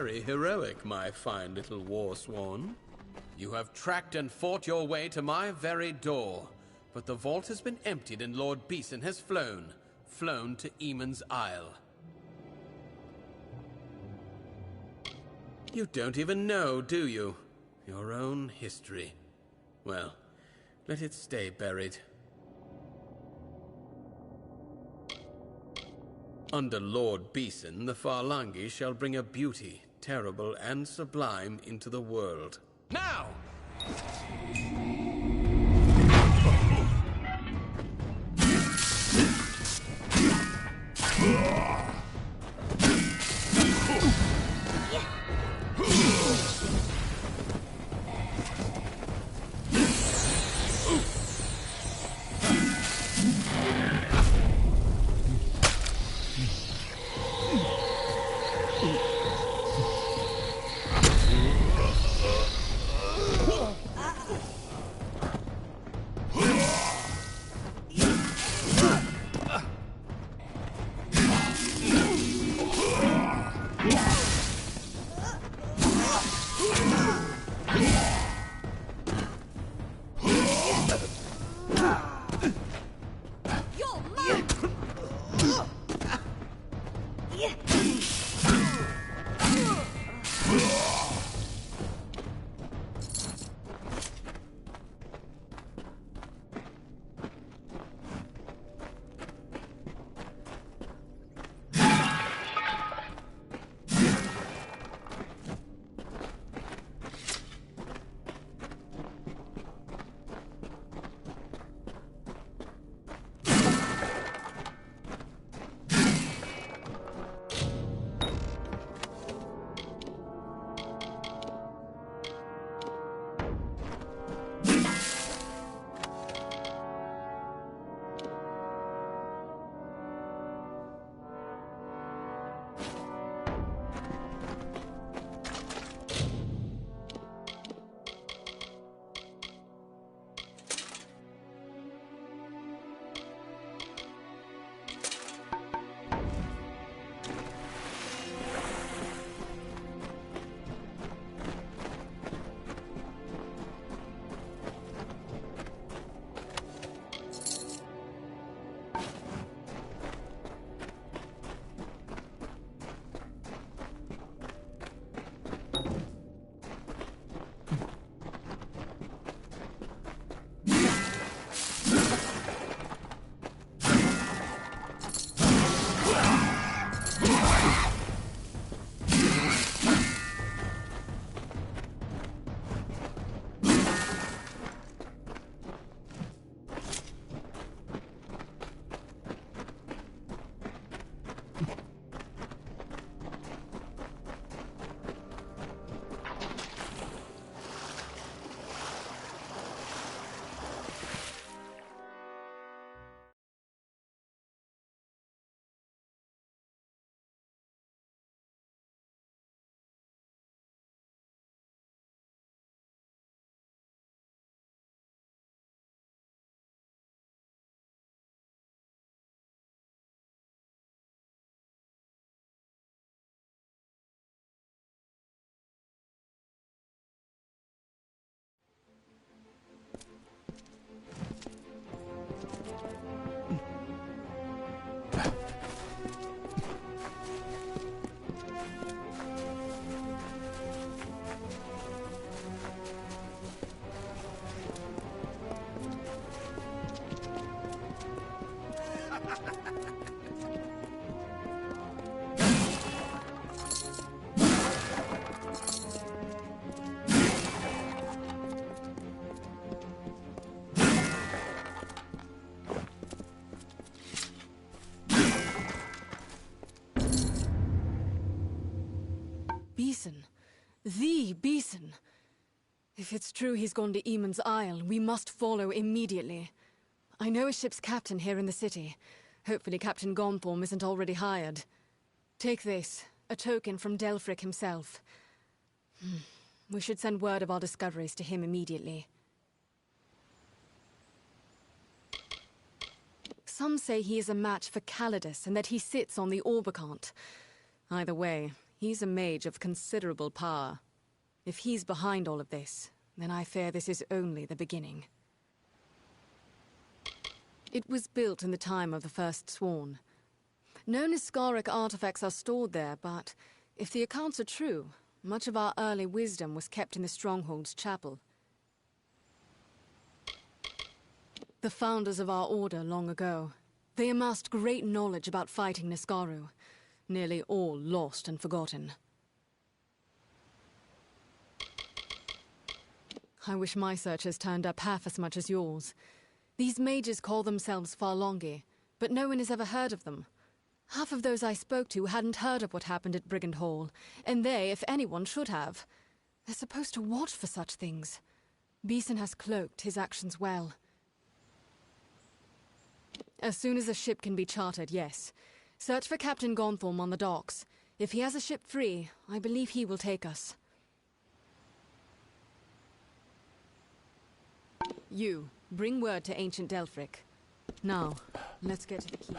Speaker 10: very heroic, my fine little war swan. You have tracked and fought your way to my very door, but the vault has been emptied and Lord Beeson has flown to Eamon's Isle. You don't even know, do you? Your own history. Well, let it stay buried. Under Lord Beeson, the Farlangi shall bring a beauty, terrible and sublime, into the world. Now!
Speaker 5: Beeson. The Beeson. If it's true he's gone to Eamon's Isle, we must follow immediately. I know a ship's captain here in the city. Hopefully Captain Gonporm isn't already hired. Take this, a token from Delfric himself. We should send word of our discoveries to him immediately. Some say he is a match for Calidus and that he sits on the Orbicant. Either way, He's a mage of considerable power. If he's behind all of this, then I fear this is only the beginning. It was built in the time of the First Sworn. No Niskaric artifacts are stored there, but if the accounts are true, much of our early wisdom was kept in the Stronghold's chapel. The founders of our order long ago, they amassed great knowledge about fighting Niskaru, nearly all lost and forgotten. I wish my searchers turned up half as much as yours. These mages call themselves Farlongi, but no one has ever heard of them. Half of those I spoke to hadn't heard of what happened at Brigand Hall, and they, if anyone, should have. They're supposed to watch for such things. Beeson has cloaked his actions well. As soon as a ship can be chartered, yes. Search for Captain Gonthorm on the docks. If he has a ship free, I believe he will take us. You, bring word to Ancient Delphric. Now, let's get to the keys.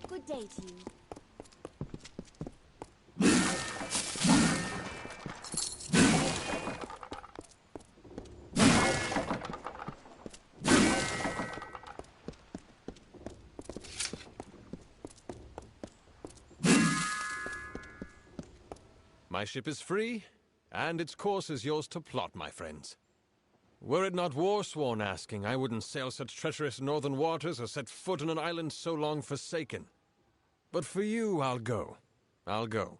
Speaker 11: Good day to you.
Speaker 3: My ship is free, and its course is yours to plot, my friends. Were it not Warsworn asking, I wouldn't sail such treacherous northern waters or set foot on an island so long forsaken. But for you, I'll go. I'll go.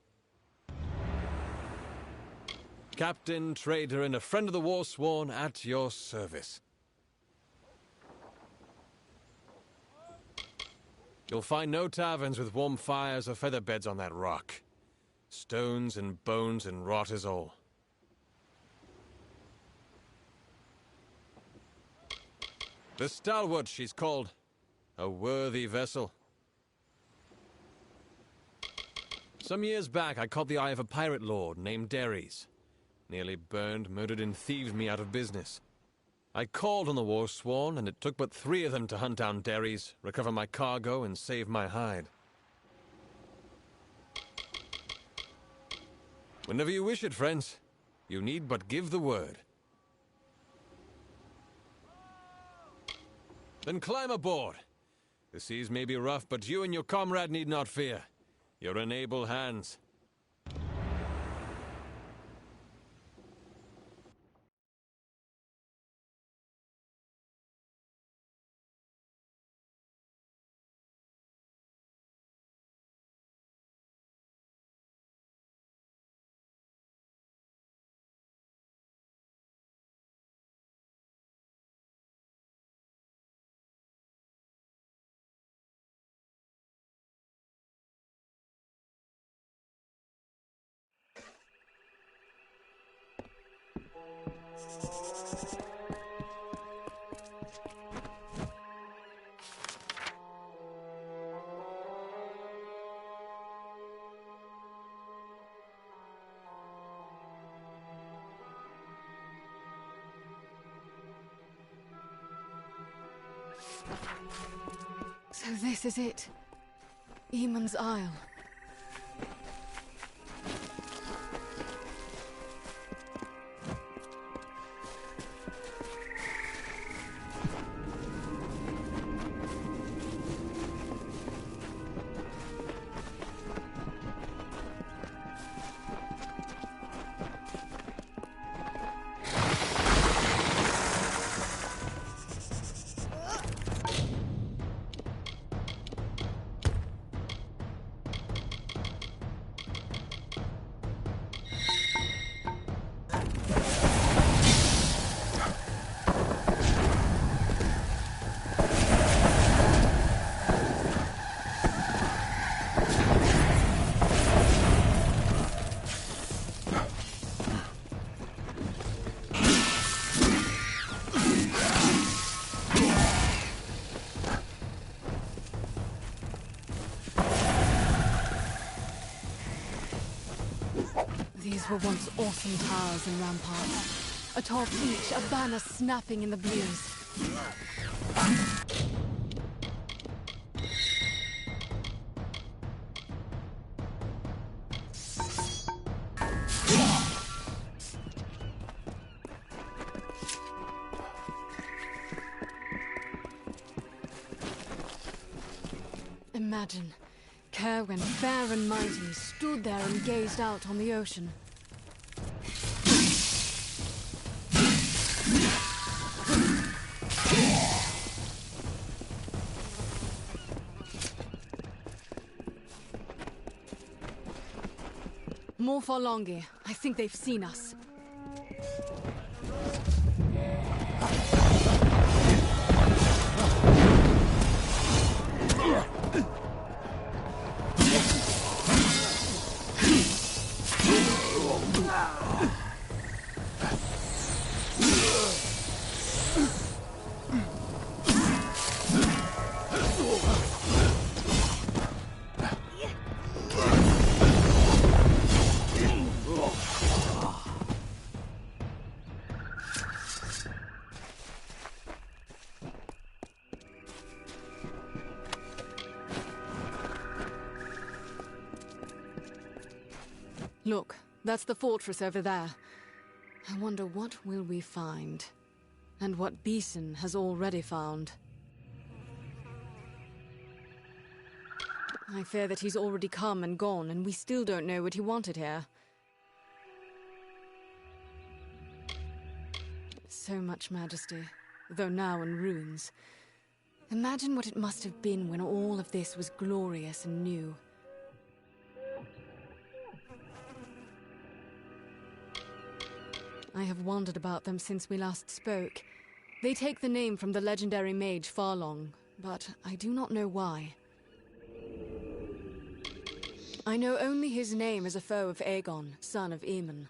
Speaker 3: Captain, trader, and a friend of the Warsworn at your service. You'll find no taverns with warm fires or feather beds on that rock. Stones and bones and rot is all. The Stalwart, she's called. A worthy vessel. Some years back, I caught the eye of a pirate lord named Derries. Nearly burned, murdered, and thieved me out of business. I called on the Warsworn, and it took but 3 of them to hunt down Derries, recover my cargo, and save my hide. Whenever you wish it, friends, you need but give the word. Then climb aboard. The seas may be rough, but you and your comrade need not fear. You're in able hands.
Speaker 5: So this is it. Eamon's Isle. These were once awesome towers and ramparts. Atop each, a banner snapping in the breeze. Imagine, Kerwin, fair and mighty, stood there and gazed out on the ocean. More Forlongi. I think they've seen us. Look, that's the fortress over there. I wonder what will we find? And what Beeson has already found. I fear that he's already come and gone, and we still don't know what he wanted here. So much majesty, though now in ruins. Imagine what it must have been when all of this was glorious and new. I have wondered about them since we last spoke. They take the name from the legendary mage Farlong, but I do not know why. I know only his name as a foe of Aegon, son of Aemon,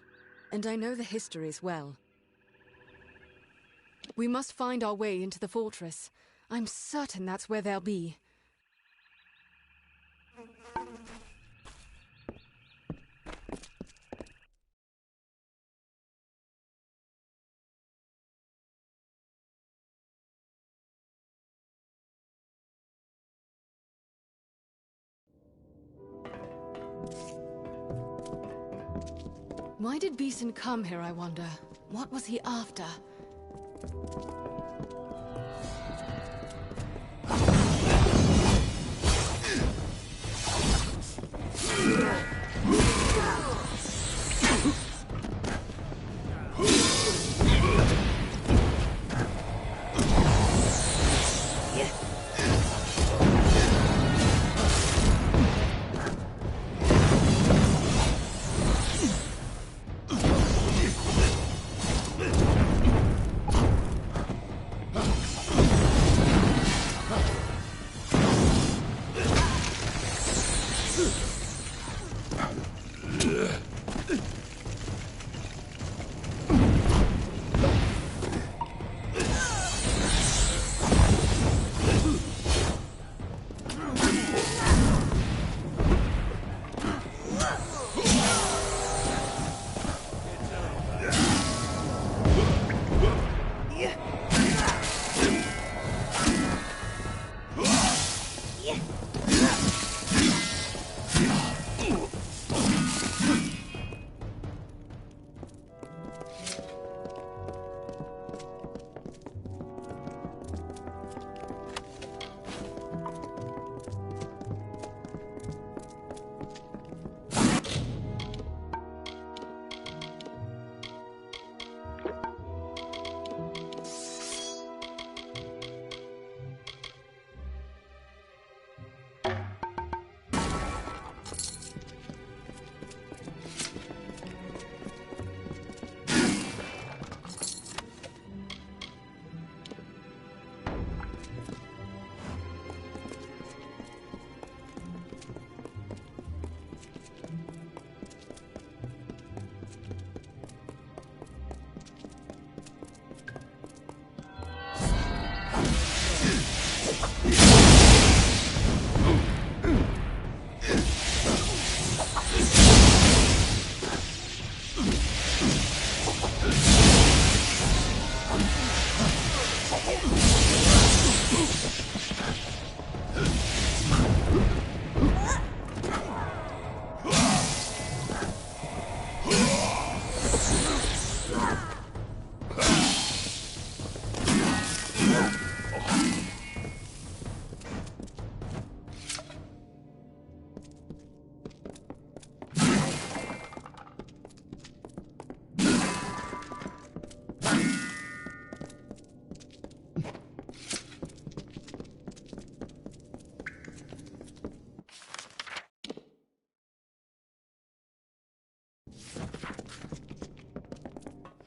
Speaker 5: and I know the histories well. We must find our way into the fortress. I'm certain that's where they'll be. Why did Beeson come here, I wonder? What was he after?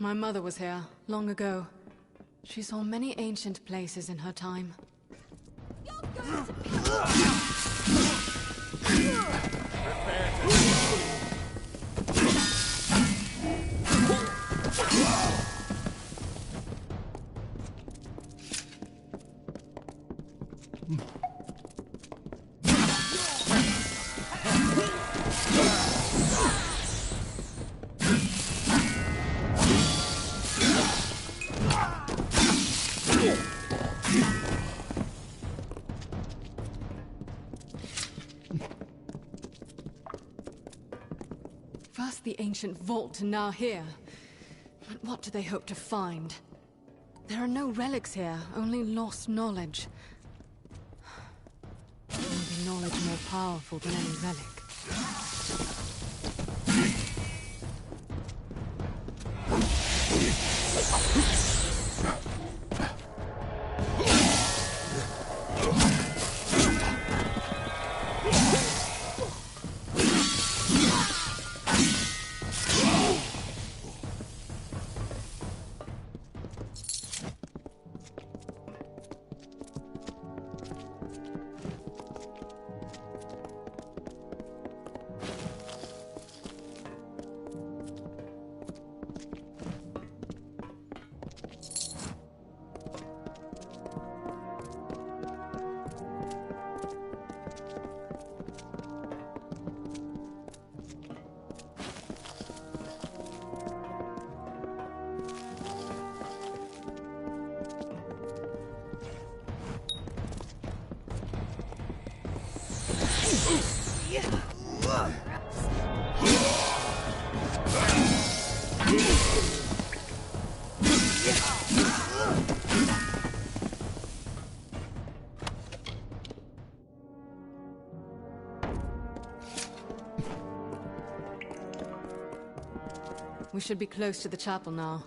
Speaker 5: My mother was here, long ago. She saw many ancient places in her time. First the ancient vault and now here. But what do they hope to find? There are no relics here, only lost knowledge. Will be knowledge more powerful than any relic? We should be close to the chapel now.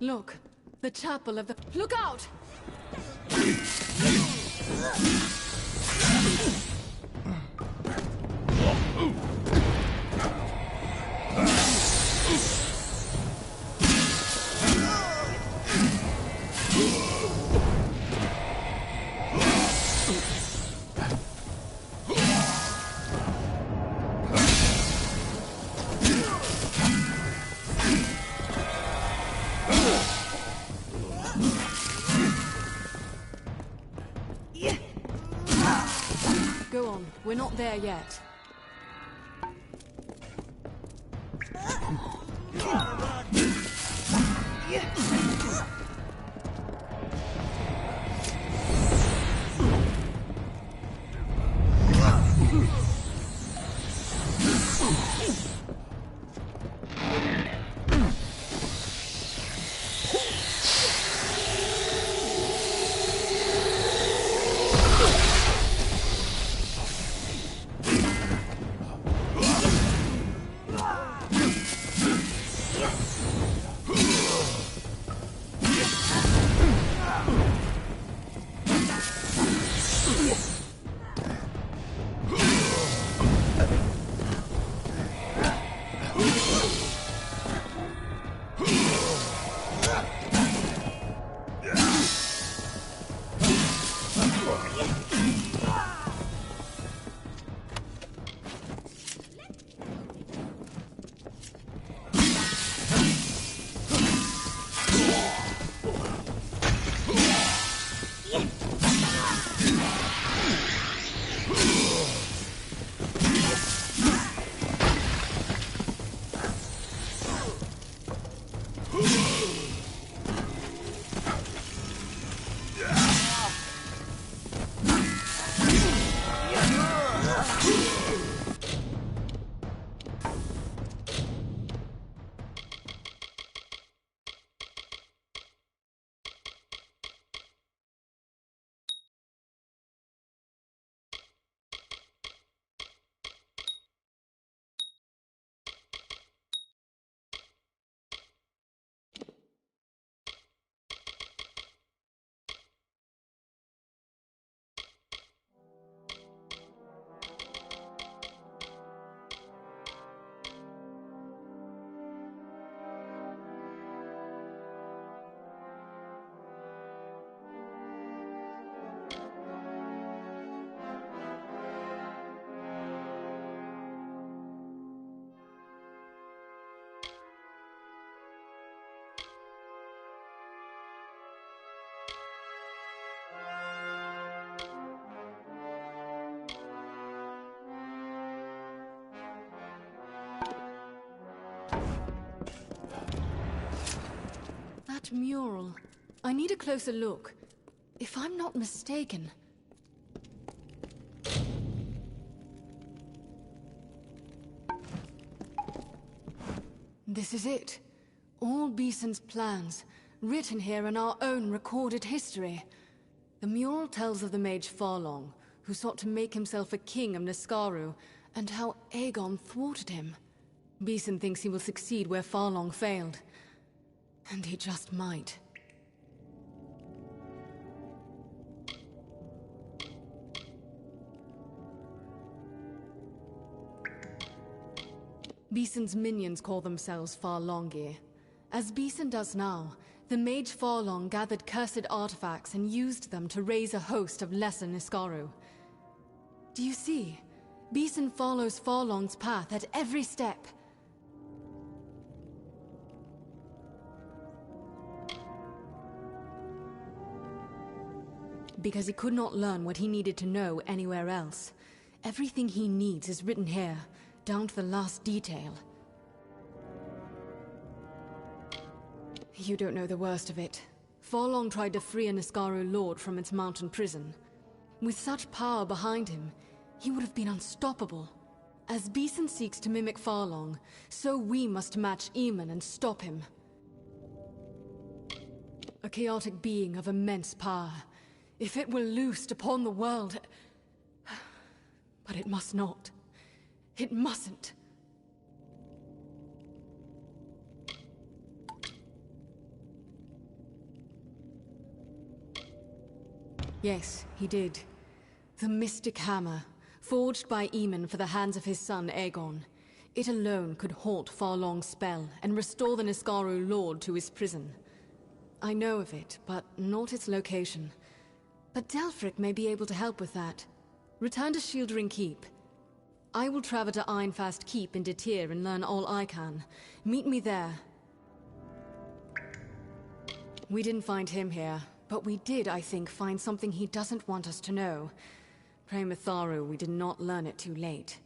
Speaker 5: Look, the chapel of the... Look out! Go on, we're not there yet. That mural. I need a closer look. If I'm not mistaken... This is it. All Beeson's plans, written here in our own recorded history. The mural tells of the mage Farlong, who sought to make himself a king of Niskaru, and how Aegon thwarted him. Beeson thinks he will succeed where Farlong failed. And he just might. Beeson's minions call themselves Farlongir. As Beeson does now, the mage Farlong gathered cursed artifacts and used them to raise a host of lesser Niskaru. Do you see? Beeson follows Farlong's path at every step. Because he could not learn what he needed to know anywhere else. Everything he needs is written here, down to the last detail. You don't know the worst of it. Farlong tried to free a Niskaru lord from its mountain prison. With such power behind him, he would have been unstoppable. As Beeson seeks to mimic Farlong, so we must match Eamon and stop him. A chaotic being of immense power. If it were loosed upon the world... But it must not. It mustn't. Yes, he did. The Mystic Hammer, forged by Eamon for the hands of his son Aegon. It alone could halt Farlong's spell and restore the Niskaru Lord to his prison. I know of it, but not its location. But Delphric may be able to help with that. Return to Shieldring Keep. I will travel to Ironfast Keep in Detir and learn all I can. Meet me there. We didn't find him here, but we did, I think, find something he doesn't want us to know. Pray Mitharu we did not learn it too late.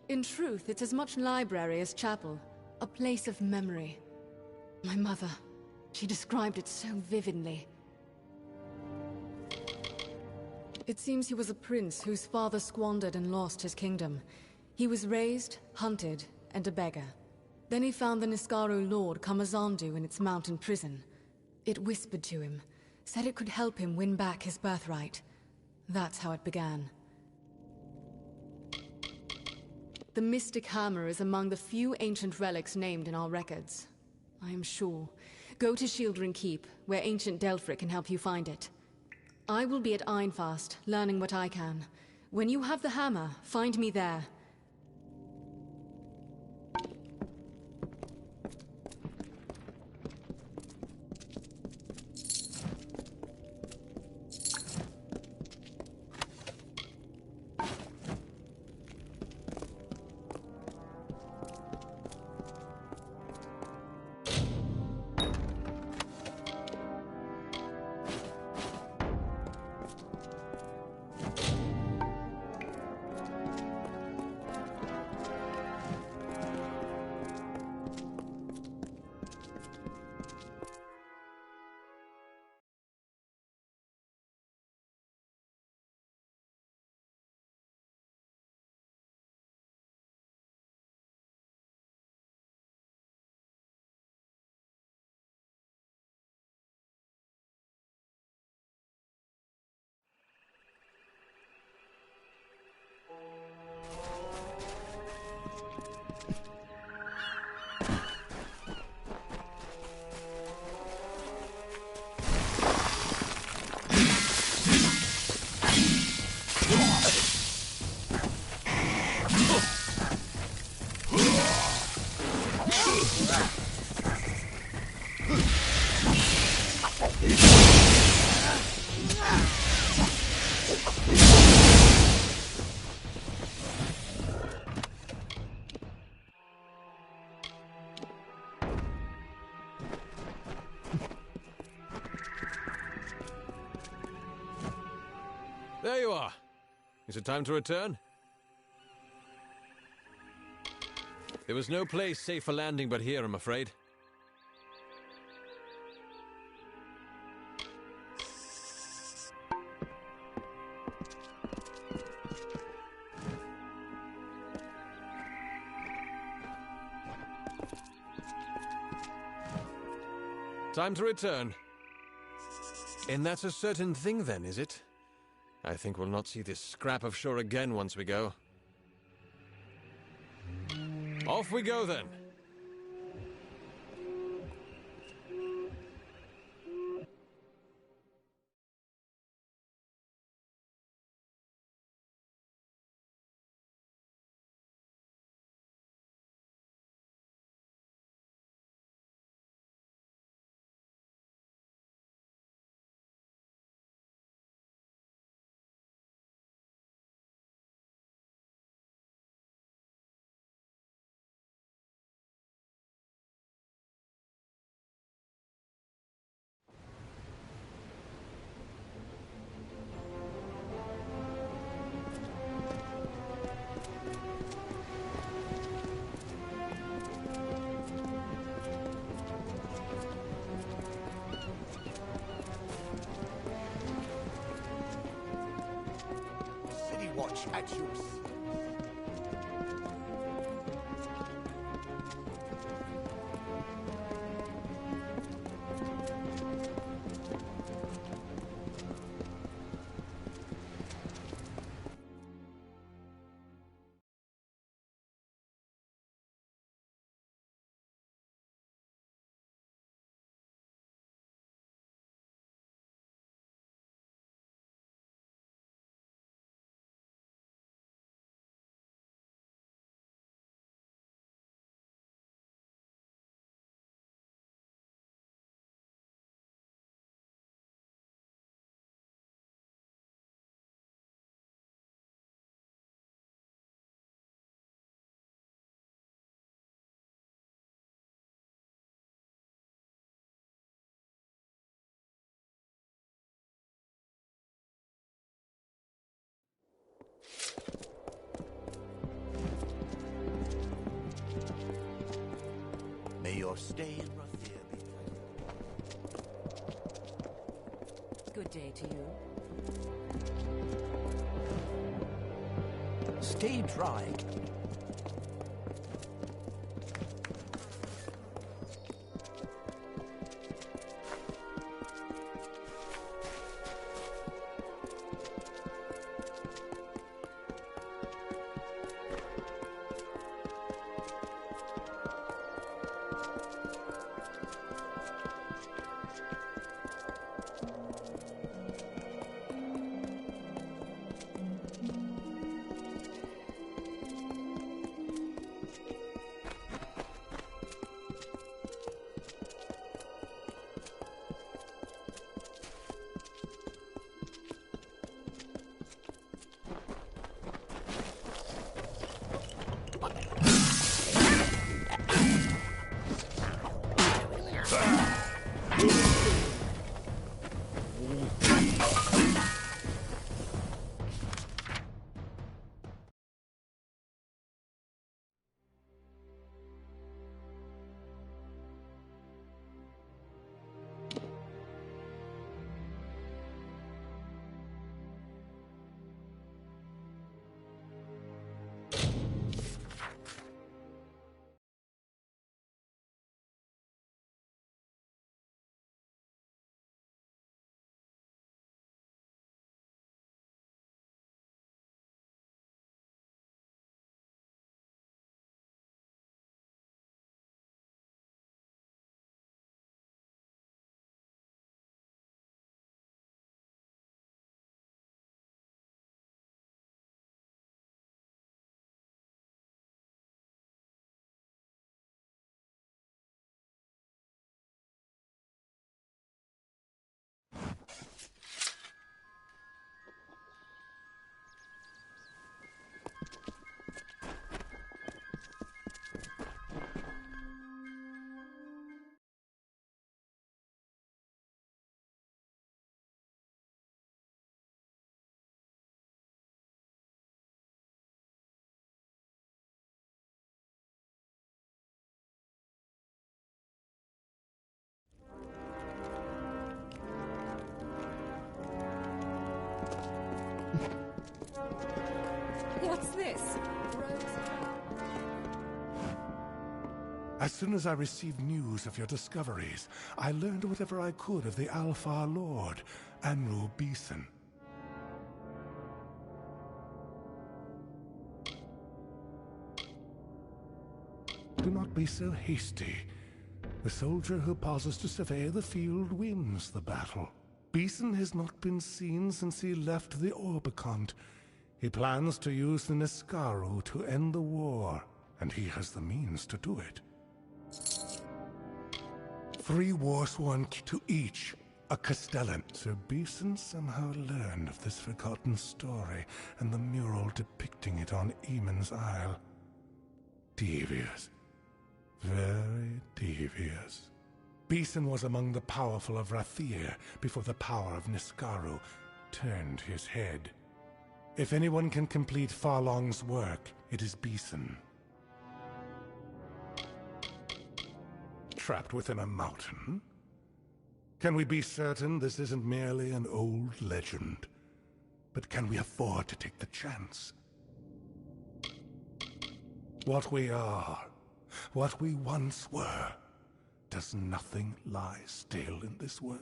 Speaker 5: In truth, it's as much library as chapel. A place of memory. My mother, she described it so vividly. It seems he was a prince whose father squandered and lost his kingdom. He was raised, hunted, and a beggar. Then he found the Niskaru Lord Kamazandu in its mountain prison. It whispered to him, said it could help him win back his birthright. That's how it began. The Mystic Hammer is among the few ancient relics named in our records. I am sure. Go to Shieldring Keep, where ancient Delphric can help you find it. I will be at Ironfast, learning what I can. When you have the hammer, find me there.
Speaker 3: There you are. Is it time to return? There was no place safe for landing but here, I'm afraid. Time to return. And that's a certain thing then, is it? I think we'll not see this scrap of shore again once we go. Off we go then.
Speaker 9: Watch at use. May your stay in Rathir be pleasant.
Speaker 8: Good day to you.
Speaker 12: Stay dry.
Speaker 8: What's this?
Speaker 2: As soon as I received news of your discoveries, I learned whatever I could of the Alpha Lord, Anru Beeson. Do not be so hasty. The soldier who pauses to survey the field wins the battle. Beeson has not been seen since he left the Orbicont. He plans to use the Niskaru to end the war, and he has the means to do it. 3 warsworn to each, a Castellan. Sir Beeson somehow learned of this forgotten story and the mural depicting it on Eamon's Isle. Devious. Very devious. Beeson was among the powerful of Rathir before the power of Niskaru turned his head. If anyone can complete Farlong's work, it is Beeson. Trapped within a mountain? Can we be certain this isn't merely an old legend? But can we afford to take the chance? What we are, what we once were, does nothing lie still in this world?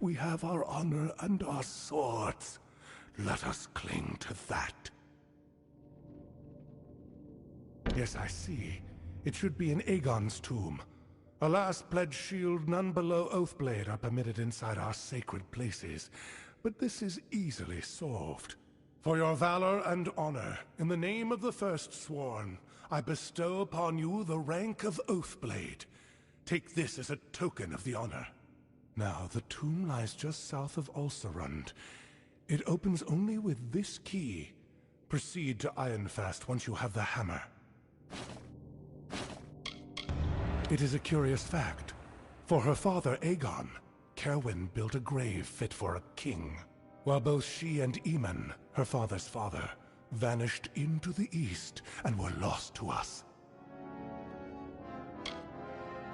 Speaker 2: We have our honor and our swords. Let us cling to that. Yes, I see. It should be in Aegon's tomb. Alas, pledge shield, none below Oathblade are permitted inside our sacred places. But this is easily solved. For your valor and honor, in the name of the First Sworn, I bestow upon you the rank of Oathblade. Take this as a token of the honor. Now, the tomb lies just south of Ulcerund. It opens only with this key. Proceed to Ironfast once you have the hammer. It is a curious fact. For her father, Aegon, Cerwyn built a grave fit for a king, while both she and Aemon, her father's father, vanished into the east and were lost to us.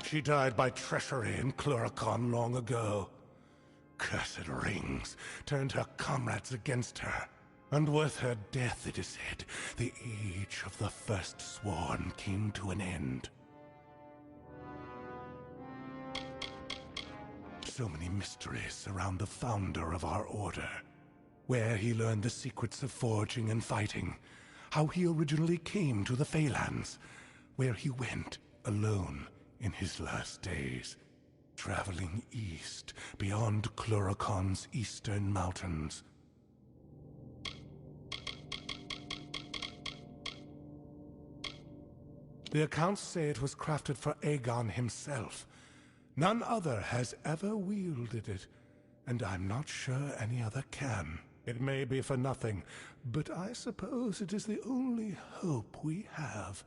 Speaker 2: She died by treachery in Cluricon long ago. Cursed rings turned her comrades against her, and with her death, it is said, the age of the First Sworn came to an end. So many mysteries surround the founder of our order. Where he learned the secrets of forging and fighting, how he originally came to the Phalanx, where he went alone in his last days, traveling east beyond Cluricon's eastern mountains. The accounts say it was crafted for Aegon himself. None other has ever wielded it, and I'm not sure any other can. It may be for nothing, but I suppose it is the only hope we have.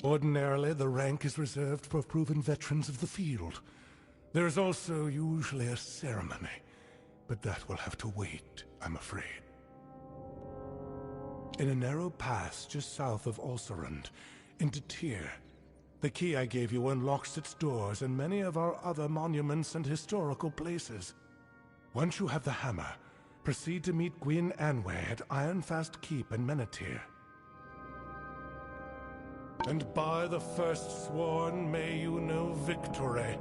Speaker 2: Ordinarily, the rank is reserved for proven veterans of the field. There is also usually a ceremony, but that will have to wait, I'm afraid. In a narrow pass just south of Ulcerund, into Tyr, the key I gave you unlocks its doors and many of our other monuments and historical places. Once you have the hammer, proceed to meet Gwyn Anway at Ironfast Keep in Menethir. And by the First Sworn, may you know victory.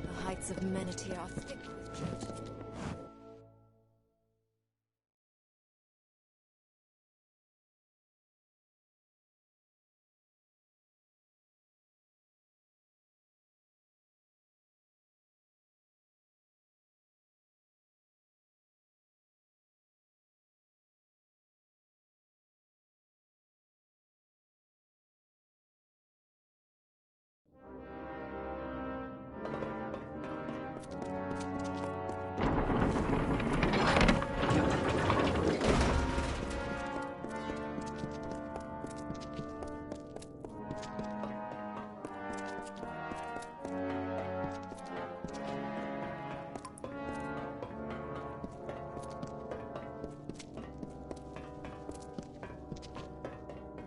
Speaker 7: The heights of Menete are thick with dread.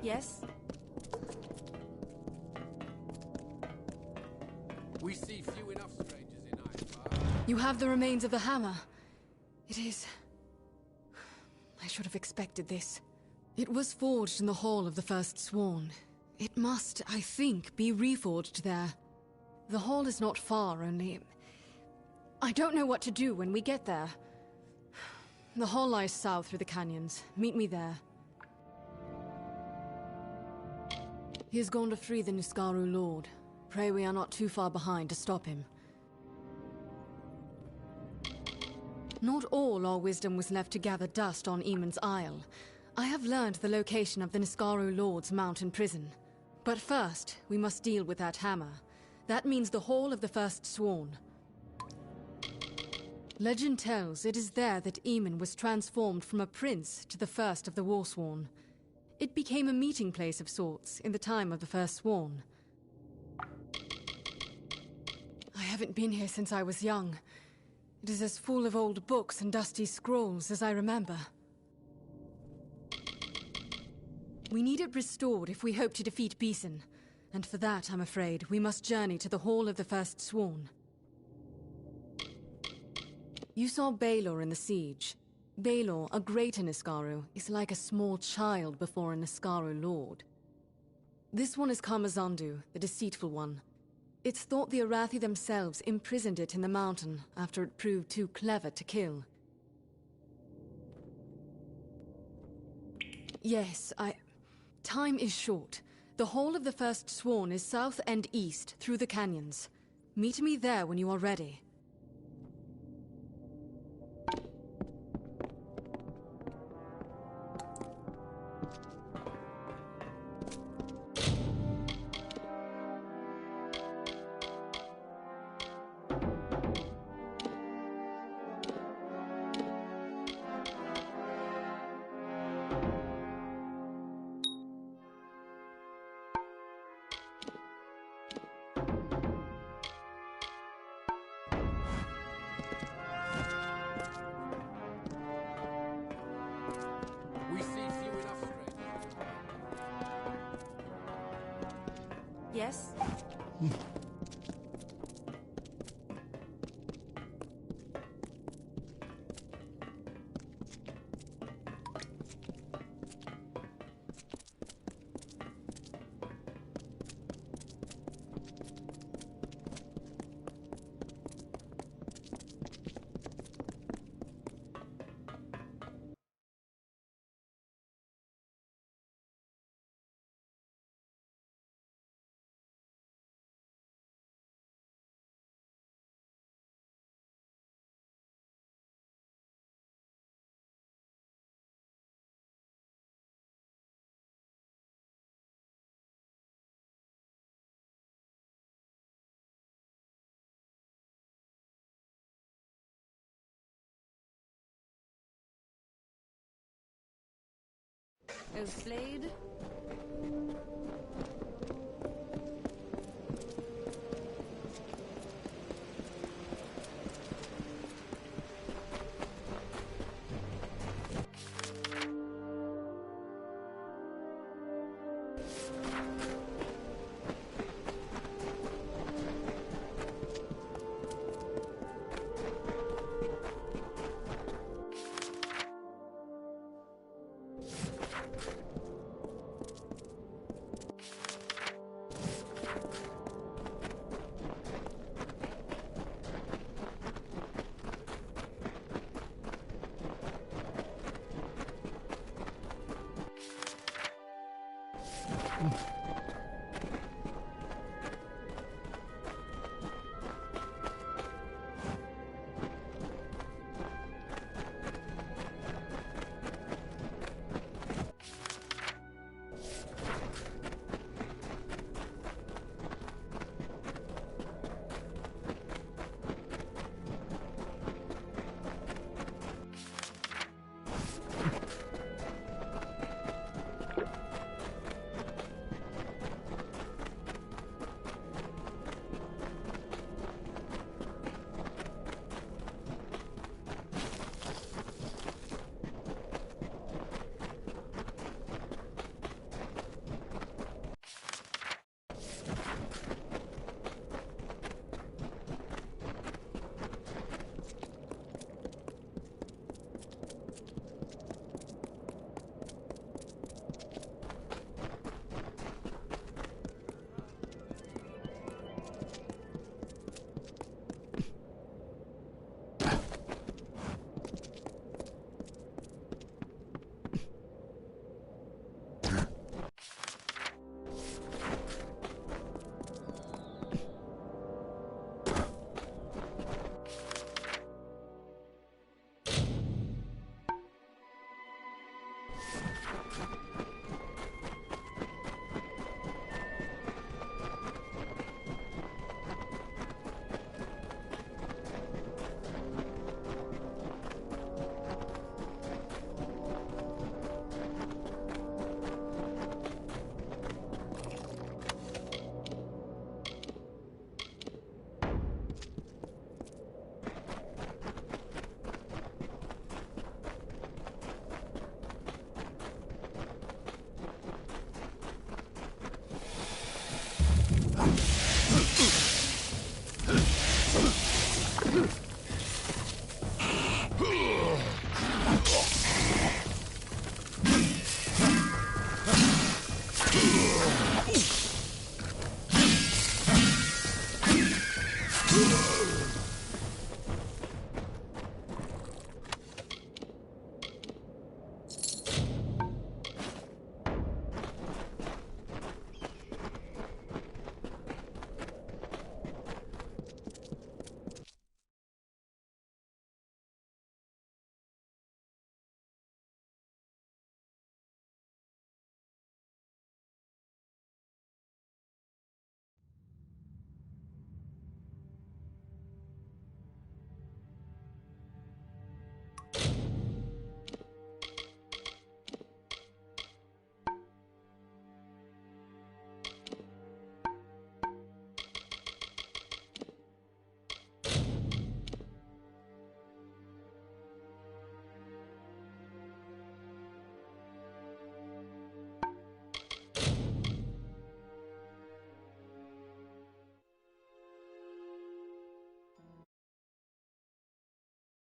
Speaker 8: Yes?
Speaker 10: We see few enough strangers in Ironfire.
Speaker 5: You have the remains of the hammer. It is... I should have expected this. It was forged in the Hall of the First Sworn. It must, I think, be reforged there. The hall is not far, only... I don't know what to do when we get there. The hall lies south through the canyons. Meet me there. He has gone to free the Niskaru Lord. Pray we are not too far behind to stop him. Not all our wisdom was left to gather dust on Eamon's Isle. I have learned the location of the Niskaru Lord's mountain prison. But first, we must deal with that hammer. That means the Hall of the First Sworn. Legend tells it is there that Eamon was transformed from a prince to the first of the Warsworn. It became a meeting place of sorts in the time of the First Sworn. I haven't been here since I was young. It is as full of old books and dusty scrolls as I remember. We need it restored if we hope to defeat Beeson. And for that, I'm afraid, we must journey to the Hall of the First Sworn. You saw Baelor in the siege. Baelor, a greater Niskaru, is like a small child before a Niskaru lord. This one is Kamazandu, the deceitful one. It's thought the Arathi themselves imprisoned it in the mountain after it proved too clever to kill. Yes, Time is short. The Hall of the First Sworn is south and east through the canyons. Meet me there when you are ready.
Speaker 10: We see few enough strangers.
Speaker 8: Yes?
Speaker 12: Blade.